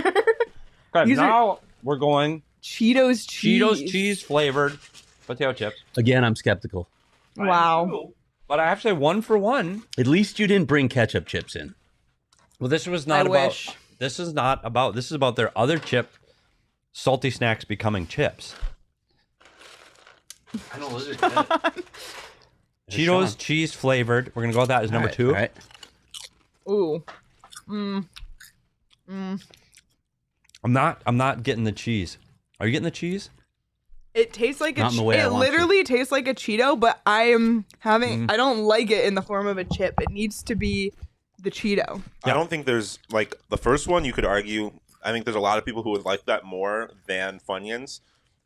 S2: Okay,
S1: These are-
S2: now we're going
S1: Cheetos cheese.
S2: Cheetos cheese flavored potato chips.
S4: Again, I'm skeptical.
S1: Wow.
S2: But I have to say, one for one.
S4: At least you didn't bring ketchup chips in.
S2: Well, this was not
S1: I
S2: about.
S1: wish.
S2: This is not about. This is about their other chip, salty snacks becoming chips.
S4: I know those are
S2: Cheetos cheese flavored. We're gonna go with that as number 2.
S4: All right.
S1: Ooh.
S2: I'm not getting the cheese. Are you getting the cheese?
S1: It tastes like
S4: Not in the way I
S1: it
S4: want to.
S1: literally tastes like a Cheeto, but I am having I don't like it in the form of a chip. It needs to be the Cheeto.
S3: I don't think there's like the first one. You could argue. I think there's a lot of people who would like that more than Funyuns.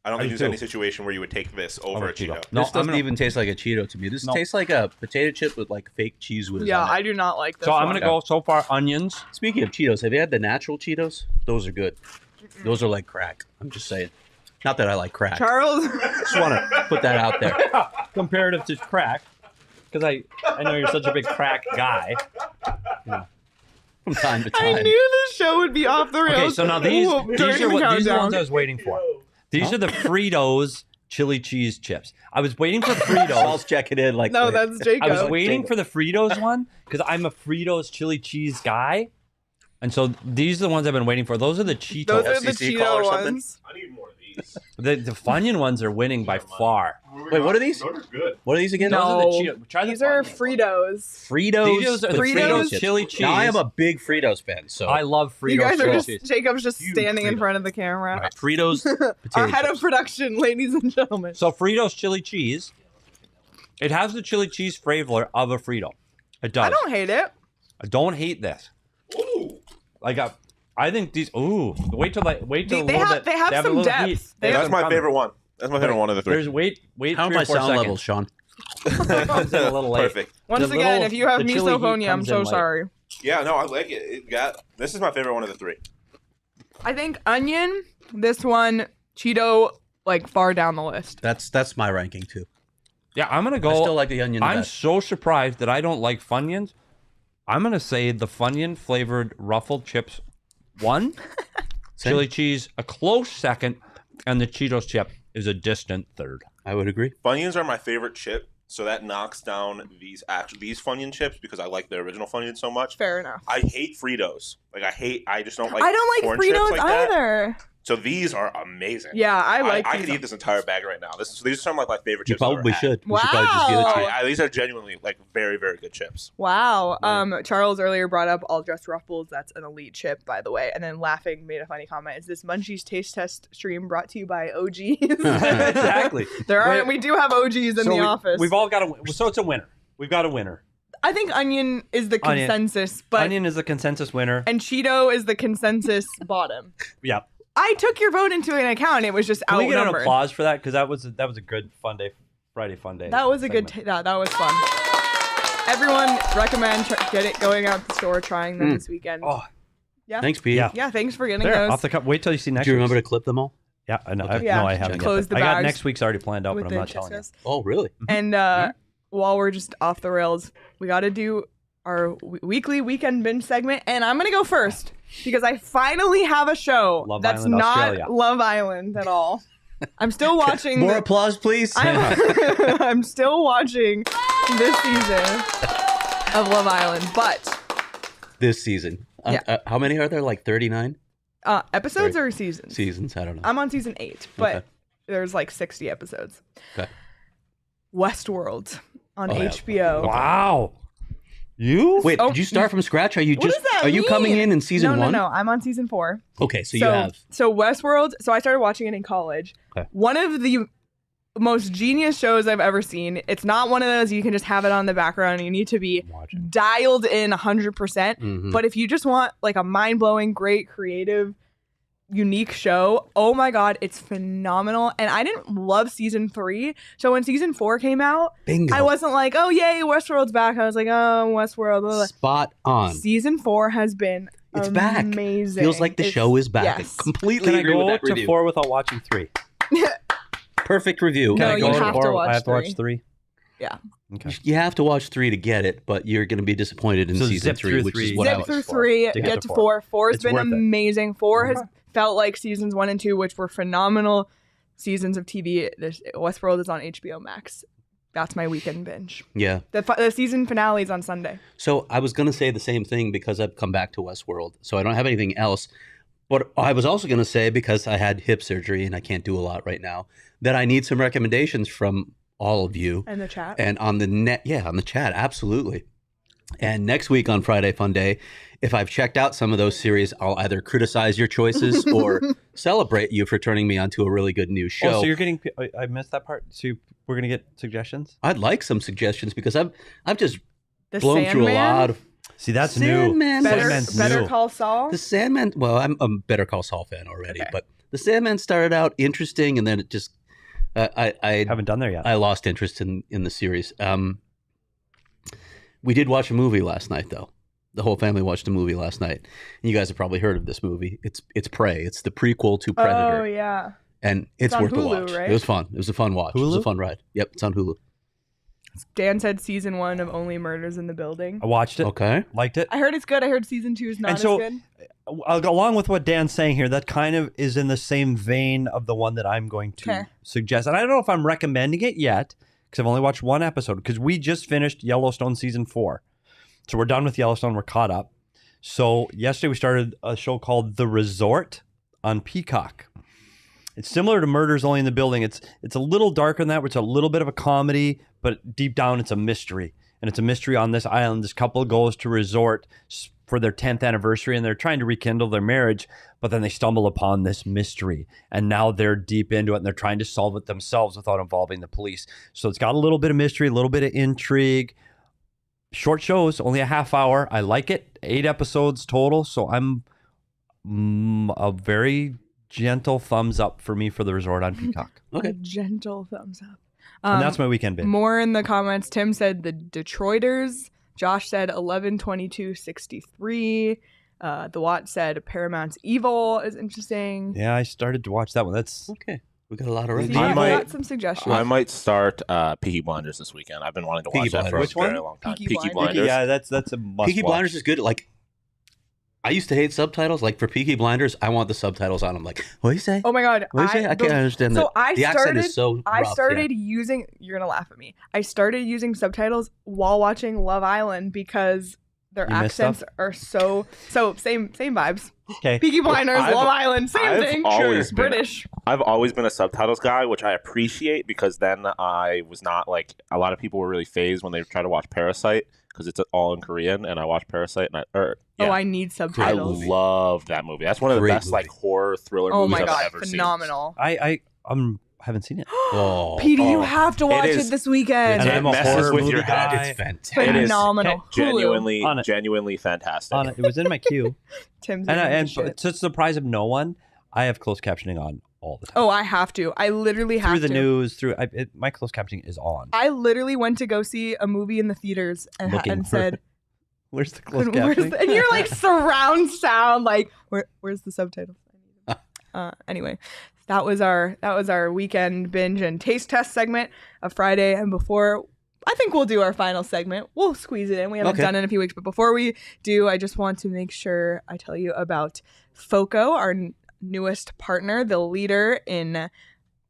S3: I don't think
S2: do
S3: there's any
S2: too.
S3: situation where you would take this over a Cheeto.
S2: No,
S4: This doesn't
S2: I'm
S4: even taste like a Cheeto to me. This tastes like a potato chip with like fake cheese whiz
S1: Yeah,
S4: on it.
S1: I do not like this.
S2: So I'm
S1: one.
S2: gonna go so far onions.
S4: Speaking of Cheetos, have you had the natural Cheetos? Those are good. Those are like crack. I'm just saying. Not that I like crack.
S1: Charles.
S4: Just want to put that out there.
S2: Comparative to crack, because I know you're such a big crack guy.
S4: From time to
S1: I
S4: time.
S1: knew this show would be off the rails.
S2: Okay, so now these
S1: during
S2: are
S1: the
S2: these are the
S1: countdown.
S2: ones I was waiting for. These are the Fritos chili cheese chips. I was waiting for
S4: Saul's
S2: Fritos.
S4: checking in like
S1: No,
S4: wait.
S1: that's Jacob.
S2: I was waiting for the Fritos one because I'm a Fritos chili cheese guy, and so these are the ones I've been waiting for. Those are the Cheetos.
S1: Those are the
S3: FCC call or
S1: Cheeto
S3: something?
S1: ones.
S3: I need more of these.
S2: The Funyun ones are winning by far.
S4: Wait, what are these?
S3: Those are good.
S4: What are these again?
S1: No.
S2: Those are the Cheetos. Try the
S1: These are
S2: Funyun.
S1: Fritos.
S4: Fritos.
S2: These are the
S1: Fritos
S2: Fritos
S4: chips.
S2: chili cheese.
S4: Now I am a big Fritos fan, so
S2: I love Fritos
S1: You guys are
S2: chili
S1: just
S2: cheese.
S1: Jacob's just
S4: Huge
S1: standing in
S4: Fritos.
S1: front of the camera.
S4: Right, Fritos potato
S1: Our head of
S4: chips.
S1: production, ladies and gentlemen.
S2: So Fritos chili cheese, it has the chili cheese flavor of a Frito. It does.
S1: I don't hate it.
S2: I don't hate this.
S3: Ooh.
S2: Like I think these. Ooh, wait till a
S1: They
S2: little
S1: have-
S2: bit.
S1: they have
S2: a
S1: some
S2: little
S1: depth.
S2: heat.
S1: They
S3: That's
S1: have
S3: my favorite one. That's my favorite one of the three.
S2: There's wait.
S4: How are
S2: 3
S4: my
S2: or 4
S4: sound
S2: seconds.
S4: levels, Sean?
S2: It comes in a little late.
S3: Perfect.
S1: Once
S2: The
S1: again,
S2: little-
S1: if you have
S2: the chili heat
S1: misophonia, I'm
S2: comes
S1: so
S2: in late.
S1: sorry.
S3: Yeah, no, I like it. This is my favorite one of the three.
S1: I think onion, this one, Cheeto, like far down the list.
S4: That's my ranking too.
S2: Yeah, I'm gonna go.
S4: I still like the onion.
S2: I'm
S4: best.
S2: so surprised that I don't like Funyuns. I'm gonna say the Funyun flavored ruffled chips, 1,
S4: Same.
S2: chili cheese a close second, and the Cheetos chip is a distant third.
S4: I would agree.
S3: Funyuns are my favorite chip, so that knocks down these Funyun chips because I like the original Funyun so much.
S1: Fair enough.
S3: I hate Fritos. I just don't like.
S1: I don't like
S3: corn chips
S1: Fritos
S3: like that.
S1: either.
S3: So these are amazing.
S1: Yeah, I like
S3: I
S1: these.
S3: could eat this entire bag right now. These are some of my favorite
S4: You
S3: chips. I've ever
S4: probably
S3: had.
S4: should. We should probably just give it to you.
S1: Wow.
S3: These are genuinely like very, very good chips.
S1: Wow. Charles earlier brought up All Dressed Ruffles. That's an elite chip, by the way. And then laughing made a funny comment. Is this Munchies Taste Test stream brought to you by OGs?
S2: Exactly.
S1: We do have OGs in the office.
S2: We've all got a. So it's a winner. We've got a winner.
S1: I think onion is the
S2: Onion.
S1: consensus, but
S2: Onion is the consensus winner.
S1: and Cheeto is the consensus bottom.
S2: Yeah.
S1: I took your vote into an account. It was just
S2: Can we get an
S1: outnumbered.
S2: applause for that? Because that was a good fun day, Friday fun day.
S1: That was a good.
S2: segment.
S1: That was fun. Everyone recommend going out to the store, trying them this weekend.
S2: Oh,
S1: Yeah.
S4: Thanks, Pete.
S2: Yeah.
S1: Yeah, thanks for getting
S2: there
S1: those.
S2: off the cup. Wait till you see next.
S4: Do you remember to
S2: week's.
S4: clip them all?
S2: Yeah, I know.
S4: Okay.
S1: Yeah.
S2: No, I haven't.
S1: Close
S2: yet.
S1: the
S2: I got
S1: bags
S2: next week's already planned out,
S1: with
S2: but I'm
S1: the
S2: not telling you.
S1: Cheskas.
S4: Oh, really?
S1: And while we're just off the rails, we got to do our weekly weekend binge segment, and I'm gonna go first because I finally have a show
S2: Love
S1: that's
S2: Island,
S1: not
S2: Australia.
S1: Love Island at all. I'm still watching.
S4: More applause, please.
S1: I'm still watching this season of Love Island, but
S4: This season.
S1: Yeah.
S4: How many are there? Like 39
S1: episodes or seasons?
S4: seasons? I don't know.
S1: I'm on season 8, but
S4: Okay.
S1: There's like 60 episodes.
S4: Okay.
S1: Westworld on
S4: Oh, yeah.
S1: HBO.
S2: Wow. You?
S4: Wait,
S1: Oh,
S4: did you start from scratch? Are you
S1: What
S4: just
S1: does that
S4: are you coming
S1: mean?
S4: in season one?
S1: No. I'm on season 4.
S4: Okay, so you have
S1: So Westworld. So I started watching it in college.
S4: Okay.
S1: One of the most genius shows I've ever seen. It's not one of those you can just have it on the background. You need to be
S2: Watching.
S1: dialed in 100%.
S4: Mhm.
S1: But if you just want like a mind-blowing, great, creative, unique show, oh my god, it's phenomenal. And I didn't love season 3. So when season 4 came out,
S4: bingo.
S1: I wasn't like, oh yay, Westworld's back. I was like, oh, Westworld. Blah, blah.
S4: Spot on.
S1: Season 4 has been
S4: It's back.
S1: amazing.
S4: Feels like the
S1: It's-
S4: show is back.
S1: Yes.
S4: I completely
S2: Can I
S4: agree with
S2: go
S4: that
S2: to
S4: review.
S2: 4 without watching 3?
S4: Perfect review.
S1: No,
S2: Can I
S1: you
S2: go
S1: have to
S2: 4?
S1: watch
S2: I have to watch
S1: 3.
S2: 3.
S1: Yeah.
S2: Okay.
S4: You have to watch 3 to get it, but you're going to be disappointed in
S2: So
S4: season
S2: zip
S4: 3,
S2: through
S4: which
S2: 3.
S4: is what I
S1: Zip
S4: was
S1: through
S4: for.
S1: 3,
S2: to
S1: get to 4. 4 has
S2: It's
S1: been
S2: worth it.
S1: amazing. 4 has felt like seasons 1 and 2, which were phenomenal seasons of TV. Westworld is on HBO Max. That's my weekend binge.
S4: Yeah.
S1: The season finale is on Sunday.
S4: So I was going to say the same thing because I've come back to Westworld. So I don't have anything else. But I was also going to say, because I had hip surgery and I can't do a lot right now, that I need some recommendations from all of you.
S1: And the chat.
S4: And on the net, yeah, on the chat, absolutely. And next week on Friday Fun Day, if I've checked out some of those series, I'll either criticize your choices or celebrate you for turning me onto a really good new show.
S2: Oh, so you're getting. I missed that part. So we're gonna get suggestions.
S4: I'd like some suggestions because I've just
S1: The
S4: blown through a
S1: Sandman?
S4: lot of
S2: See, that's
S4: Sandman.
S2: new.
S1: Better,
S2: Sandman's
S1: Better
S2: new.
S1: Call Saul.
S4: the Sandman. Well, I'm a Better Call Saul fan already,
S1: Okay.
S4: but the Sandman started out interesting, and then it just I
S2: Haven't done there yet.
S4: I lost interest in the series. We did watch a movie last night, though. The whole family watched a movie last night. You guys have probably heard of this movie. It's Prey. It's the prequel to Predator,
S1: Oh, yeah.
S4: and it's
S1: on
S4: worth the
S1: Hulu,
S4: watch.
S1: right?
S4: It was fun. It was a fun watch. It was a
S2: Hulu?
S4: fun ride. Yep, it's on Hulu.
S1: Dan said season 1 of Only Murders in the Building.
S2: I watched it.
S4: Okay.
S2: Liked it.
S1: I heard it's good. I heard season 2 is not
S2: And so-
S1: as good.
S2: Along with what Dan's saying here, that kind of is in the same vein of the one that I'm going to
S1: Okay.
S2: suggest. And I don't know if I'm recommending it yet because I've only watched one episode because we just finished Yellowstone season 4. So we're done with Yellowstone. We're caught up. So yesterday we started a show called The Resort on Peacock. It's similar to Murders Only in the Building. It's a little darker than that, which is a little bit of a comedy, but deep down it's a mystery. And it's a mystery on this island. This couple goes to a resort for their 10th anniversary and they're trying to rekindle their marriage, but then they stumble upon this mystery and now they're deep into it and they're trying to solve it themselves without involving the police. So it's got a little bit of mystery, a little bit of intrigue. Short shows, only a half hour. I like it. 8 episodes total. So I'm a very gentle thumbs up for me for The Resort on Peacock.
S4: Okay.
S1: A gentle thumbs up.
S2: And that's my weekend binge.
S1: More in the comments. Tim said the Detroiters. Josh said 11/22/63. The Watt said Paramount's Evil is interesting.
S2: Yeah, I started to watch that one. That's
S4: Okay. We got a lot of
S1: See,
S3: I
S1: I've
S3: might-
S1: got some suggestions.
S3: I might start Peaky Blinders this weekend. I've been wanting to
S4: Peaky
S3: watch that for
S4: Blinders.
S3: a
S2: Which
S3: very
S2: one?
S3: long time.
S1: Peaky
S3: Peaky
S1: Blinders.
S3: Blinders.
S2: yeah, that's a must
S4: Peaky
S2: watch.
S4: Blinders is good. Like, I used to hate subtitles. Like for Peaky Blinders, I want the subtitles on. I'm like, what do you say?
S1: Oh my god!
S4: What do you say? I can't understand
S1: so
S4: that.
S1: I
S4: The accent
S1: started.
S4: is so
S1: I
S4: rough,
S1: started using. You're gonna laugh at me. I started using subtitles while watching Love Island because their
S2: You missed
S1: accents are so same vibes.
S2: Okay.
S1: Peaky Blinders,
S3: I've-
S1: Love Island, same
S3: I've
S1: thing.
S3: always been-
S1: British.
S3: I've always been a subtitles guy, which I appreciate because then I was not like a lot of people were really phased when they try to watch Parasite because it's all in Korean, and I watched Parasite and
S1: Oh, I need
S3: I
S1: subtitles.
S3: love that movie. That's one of the
S4: Great
S3: best like
S4: movie.
S3: horror thriller
S1: Oh
S3: movies
S1: my
S3: I've
S1: god,
S3: ever
S1: phenomenal.
S2: I haven't seen it.
S4: Oh,
S1: Petey, you
S3: oh,
S1: have to watch it,
S3: is-
S1: this weekend.
S2: And
S3: It
S2: I'm a
S3: messes
S2: horror
S3: with
S2: movie
S3: your head.
S2: guy.
S4: it's fantastic.
S3: It is
S1: Phenomenal. Hulu.
S2: On it.
S3: genuinely fantastic.
S2: On it. It was in my queue.
S1: Tim's
S2: and
S1: into shit.
S2: to the surprise of no one, I have closed captioning on all the time.
S1: Oh, I have to. I literally have
S2: through the
S1: to.
S2: news, my closed captioning is on.
S1: I literally went to go see a movie in the theaters and,
S2: Looking for
S1: said,
S2: Where's the closed
S1: "Where's
S2: captioning?
S1: the-" and you're like surround sound, like where's the subtitles? Anyway, that was our weekend binge and taste test segment of Friday. And before, I think we'll do our final segment. We'll squeeze it in. We haven't
S4: Okay.
S1: done it in a few weeks, but before we do, I just want to make sure I tell you about FOCO, our newest partner, the leader in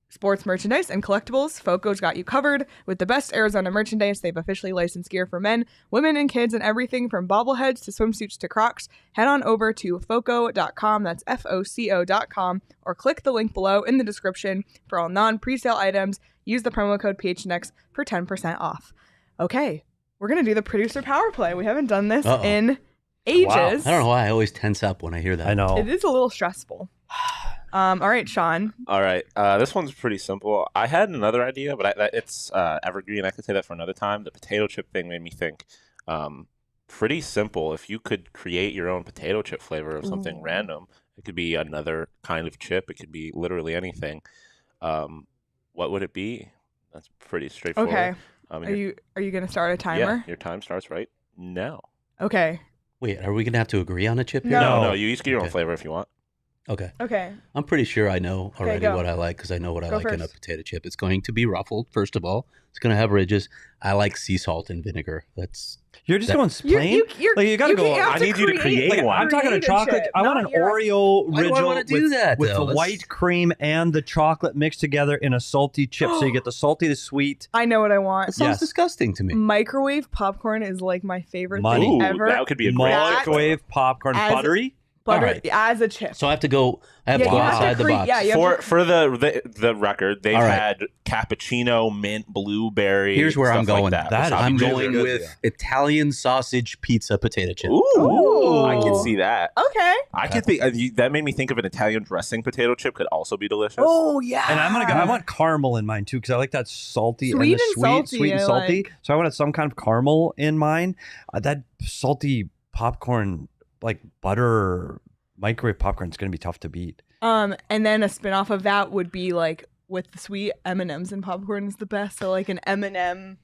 S1: sports merchandise and collectibles, Foco's got you covered with the best Arizona merchandise. They've officially licensed gear for men, women, and kids, and everything from bobbleheads to swimsuits to Crocs. Head on over to foco.com, that's FOCO.com, or click the link below in the description for all non-presale items. Use the promo code PHNX for 10% off. Okay, we're going to do the producer power play. We haven't done this in ages.
S2: Wow.
S4: I don't know why I always tense up when I hear that.
S2: I know.
S1: It is a little stressful. All right, Sean.
S3: All right. This one's pretty simple. I had another idea, but it's evergreen. I could say that for another time. The potato chip thing made me think. Pretty simple. If you could create your own potato chip flavor of something random, it could be another kind of chip. It could be literally anything. What would it be? That's pretty straightforward.
S1: Okay. Are you going to start a timer?
S3: Yeah, your time starts right now.
S1: Okay.
S4: Wait, are we going to have to agree on a chip here?
S1: No.
S3: No, you each get your own flavor if you want.
S4: Okay.
S1: Okay.
S4: I'm pretty sure I know already
S1: go.
S4: what I like because I know what I
S1: Go
S4: like in a
S1: first.
S4: potato chip. It's going to be ruffled, first of all. It's going to have ridges. I like sea salt and vinegar.
S2: You're just
S4: That-
S2: going plain? Like, you got to go.
S3: I need you to create
S2: Like,
S3: one.
S2: I'm talking a
S1: Create a
S2: chocolate.
S1: chip,
S2: I want
S1: not
S2: an
S1: your-
S2: Oreo
S4: Why do I
S2: original
S4: wanna do
S2: with,
S4: that,
S2: with
S4: though?
S2: the
S4: That's-
S2: white cream and the chocolate mixed together in a salty chip. So you get the salty, the sweet.
S1: I know what I want.
S4: That sounds
S2: Yes.
S4: disgusting to me.
S1: Microwave popcorn is like my favorite
S2: Money.
S1: thing
S3: Ooh,
S1: ever.
S3: that could be a great
S2: Microwave popcorn,
S1: As-
S2: buttery.
S1: Butter
S4: All right.
S1: as a chip.
S4: So I have to go. I have
S1: Yeah,
S4: to go
S1: you have to
S4: outside the
S1: create-
S4: box.
S1: yeah, you have
S3: For the record, they've
S4: All right.
S3: had cappuccino, mint, blueberry.
S4: Here's where I'm
S3: stuff like
S4: going.
S3: that.
S2: That is
S4: I'm
S2: really
S4: going
S2: good,
S4: with
S2: yeah.
S4: Italian sausage pizza potato chip.
S3: Ooh, I
S1: Ooh.
S3: can see that.
S1: Okay.
S3: I can think that made me think of an Italian dressing potato chip could also be delicious.
S1: Oh yeah.
S2: And I'm gonna go. I want caramel in mine too because I like that salty
S1: Sweet
S2: and the
S1: and
S2: sweet,
S1: salty,
S2: sweet and
S1: I
S2: salty.
S1: like.
S2: So I wanted some kind of caramel in mine. That salty popcorn, like butter microwave popcorn, is gonna be tough to beat.
S1: And then a spin-off of that would be like with the sweet M&Ms and popcorn is the best. So like an M&M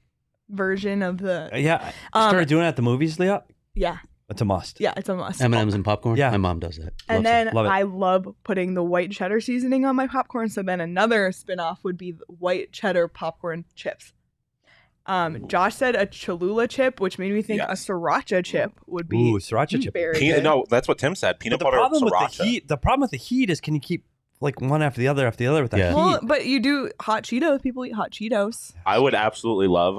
S1: version of the
S2: Yeah, I started doing it at the movies, Leah.
S1: yeah.
S2: It's a must.
S1: Yeah, it's a must.
S4: M&Ms and popcorn.
S2: Yeah.
S4: My mom does that.
S1: And
S2: Loves
S1: then
S2: it. Love it.
S1: I love putting the white cheddar seasoning on my popcorn. So then another spin-off would be the white cheddar popcorn chips. Josh said a Cholula chip, which made me think a sriracha chip would be
S2: Ooh, sriracha chip.
S1: very good.
S3: No, that's what Tim said. Peanut
S2: But the
S3: butter
S2: problem with
S3: sriracha.
S2: the heat, is can you keep like one after the other with that
S4: Yeah.
S2: heat?
S1: Well, but you do hot Cheetos. People eat hot Cheetos.
S3: I would absolutely love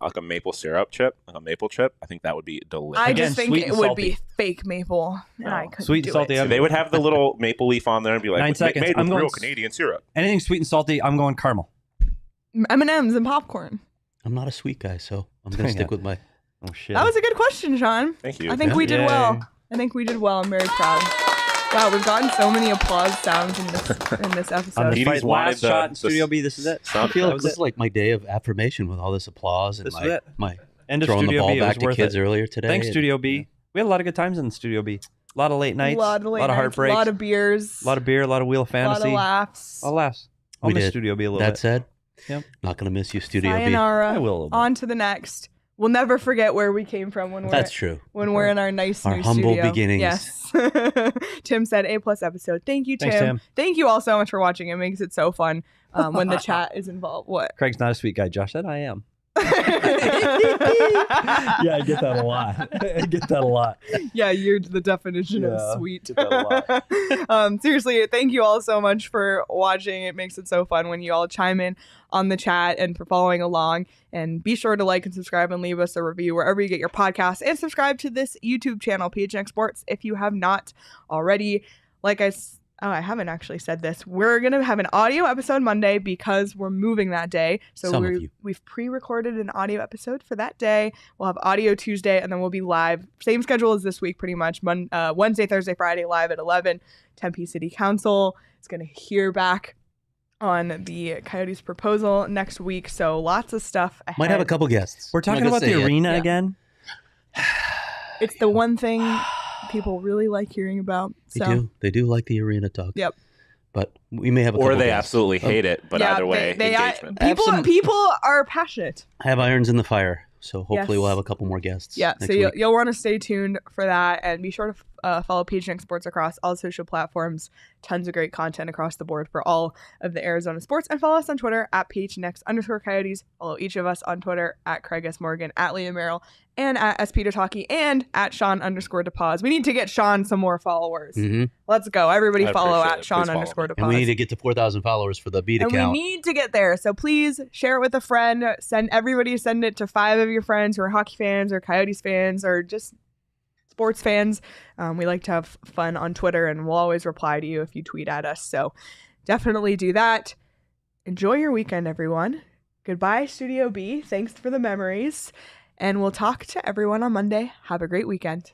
S3: like a maple syrup chip, like a maple chip. I think that would be delicious.
S1: I
S2: Again,
S1: just think
S2: sweet
S1: it
S2: and
S1: would
S2: salty.
S1: be fake maple, and I couldn't
S2: Sweet and
S1: do
S2: salty,
S1: it.
S3: They would have the little maple leaf on there and be like,
S2: 9 seconds.
S3: made
S2: I'm
S3: with
S2: going
S3: real
S2: s-
S3: Canadian syrup.
S2: Anything sweet and salty, I'm going caramel.
S1: M&Ms and popcorn.
S4: I'm not a sweet guy, so I'm going to stick with my.
S2: Oh shit.
S1: That was a good question, Sean.
S3: Thank you.
S1: I think we did
S2: Yay.
S1: well. I'm very proud. Wow, we've gotten so many applause sounds in this
S2: On
S1: episode.
S2: the
S3: Petey's
S2: fight,
S3: wanted
S2: last
S3: the-
S2: shot in
S3: the
S2: Studio B. This is it.
S4: I feel
S2: That
S4: like
S2: was
S4: this
S2: it.
S4: is like my day of affirmation with all this applause and
S2: This is it.
S4: my
S2: End of
S4: throwing the
S2: Studio
S4: ball
S2: B. It was
S4: back to
S2: worth
S4: kids
S2: it.
S4: earlier today.
S2: Thanks,
S4: and-
S2: Studio B. We had a lot of good times in Studio B. A lot of late nights.
S1: A lot of late
S2: lot of
S1: nights,
S2: heartbreaks.
S1: a lot of beers,
S2: a lot of beer. A lot of Wheel of
S1: a lot
S2: Fantasy.
S1: of laughs.
S2: A lot of laughs. I'll
S4: We
S2: miss
S4: did.
S2: Studio B a little
S4: That
S2: bit.
S4: said,
S2: Yep.
S4: not going to miss you, Studio B.
S1: Sayonara.
S2: I will a little bit.
S1: On to the next. We'll never forget where we came from when
S4: That's true.
S1: we're in our nice
S4: Our
S1: new
S4: humble
S1: studio.
S4: beginnings.
S1: Yes. Tim said A+ episode. Thank you, Tim.
S2: Thanks, Tim.
S1: Thank you all so much for watching. It makes it so fun when the chat is involved. What?
S2: Craig's not a sweet guy. Josh said I am. Yeah, I get that a lot. I get that a lot.
S1: Yeah, you're the definition
S2: Yeah,
S1: of sweet.
S2: get that a lot.
S1: Seriously, thank you all so much for watching. It makes it so fun when you all chime in on the chat and for following along. And be sure to like and subscribe and leave us a review wherever you get your podcasts. And subscribe to this YouTube channel, PHNX Sports, if you have not already. I haven't actually said this. We're going to have an audio episode Monday because we're moving that day. So
S4: Some of you.
S1: we've pre-recorded an audio episode for that day. We'll have audio Tuesday, and then we'll be live. Same schedule as this week, pretty much. Wednesday, Thursday, Friday, live at 11. Tempe City Council is going to hear back on the Coyotes proposal next week. So lots of stuff ahead.
S4: Might have a couple guests.
S2: We're talking
S4: I'm not
S2: about
S4: gonna
S2: the
S4: say it.
S2: arena
S1: Yeah.
S2: again.
S1: It's the one thing people really like hearing about. So.
S4: They do like the arena talk.
S1: Yep.
S4: But we may have a
S3: Or
S4: couple
S3: they
S4: guests.
S3: absolutely hate it, but
S1: Yeah,
S3: either way,
S1: they
S3: engagement.
S1: people are passionate.
S4: I have irons in the fire, so hopefully
S1: Yes.
S4: we'll have a couple more guests.
S1: Yeah,
S4: next
S1: so
S4: week.
S1: you'll want to stay tuned for that, and be sure to follow PHNX Sports across all social platforms. Tons of great content across the board for all of the Arizona sports. And follow us on Twitter at PHNX_Coyotes. Follow each of us on Twitter at Craig S. Morgan, at Leah Merrill, and at S. Peter Talkie, and at Sean_DePause. We need to get Sean some more followers.
S4: Mhm.
S1: Let's go. Everybody
S3: I
S1: follow
S3: appreciate
S1: at
S3: it. Please follow me.
S1: Sean_DePause.
S4: And we need to get to 4,000 followers for the beat
S1: And
S4: account.
S1: we need to get there. So please share it with a friend. Send it to 5 of your friends who are hockey fans or Coyotes fans or just sports fans. We like to have fun on Twitter, and we'll always reply to you if you tweet at us. So definitely do that. Enjoy your weekend, everyone. Goodbye, Studio B. Thanks for the memories. And we'll talk to everyone on Monday. Have a great weekend.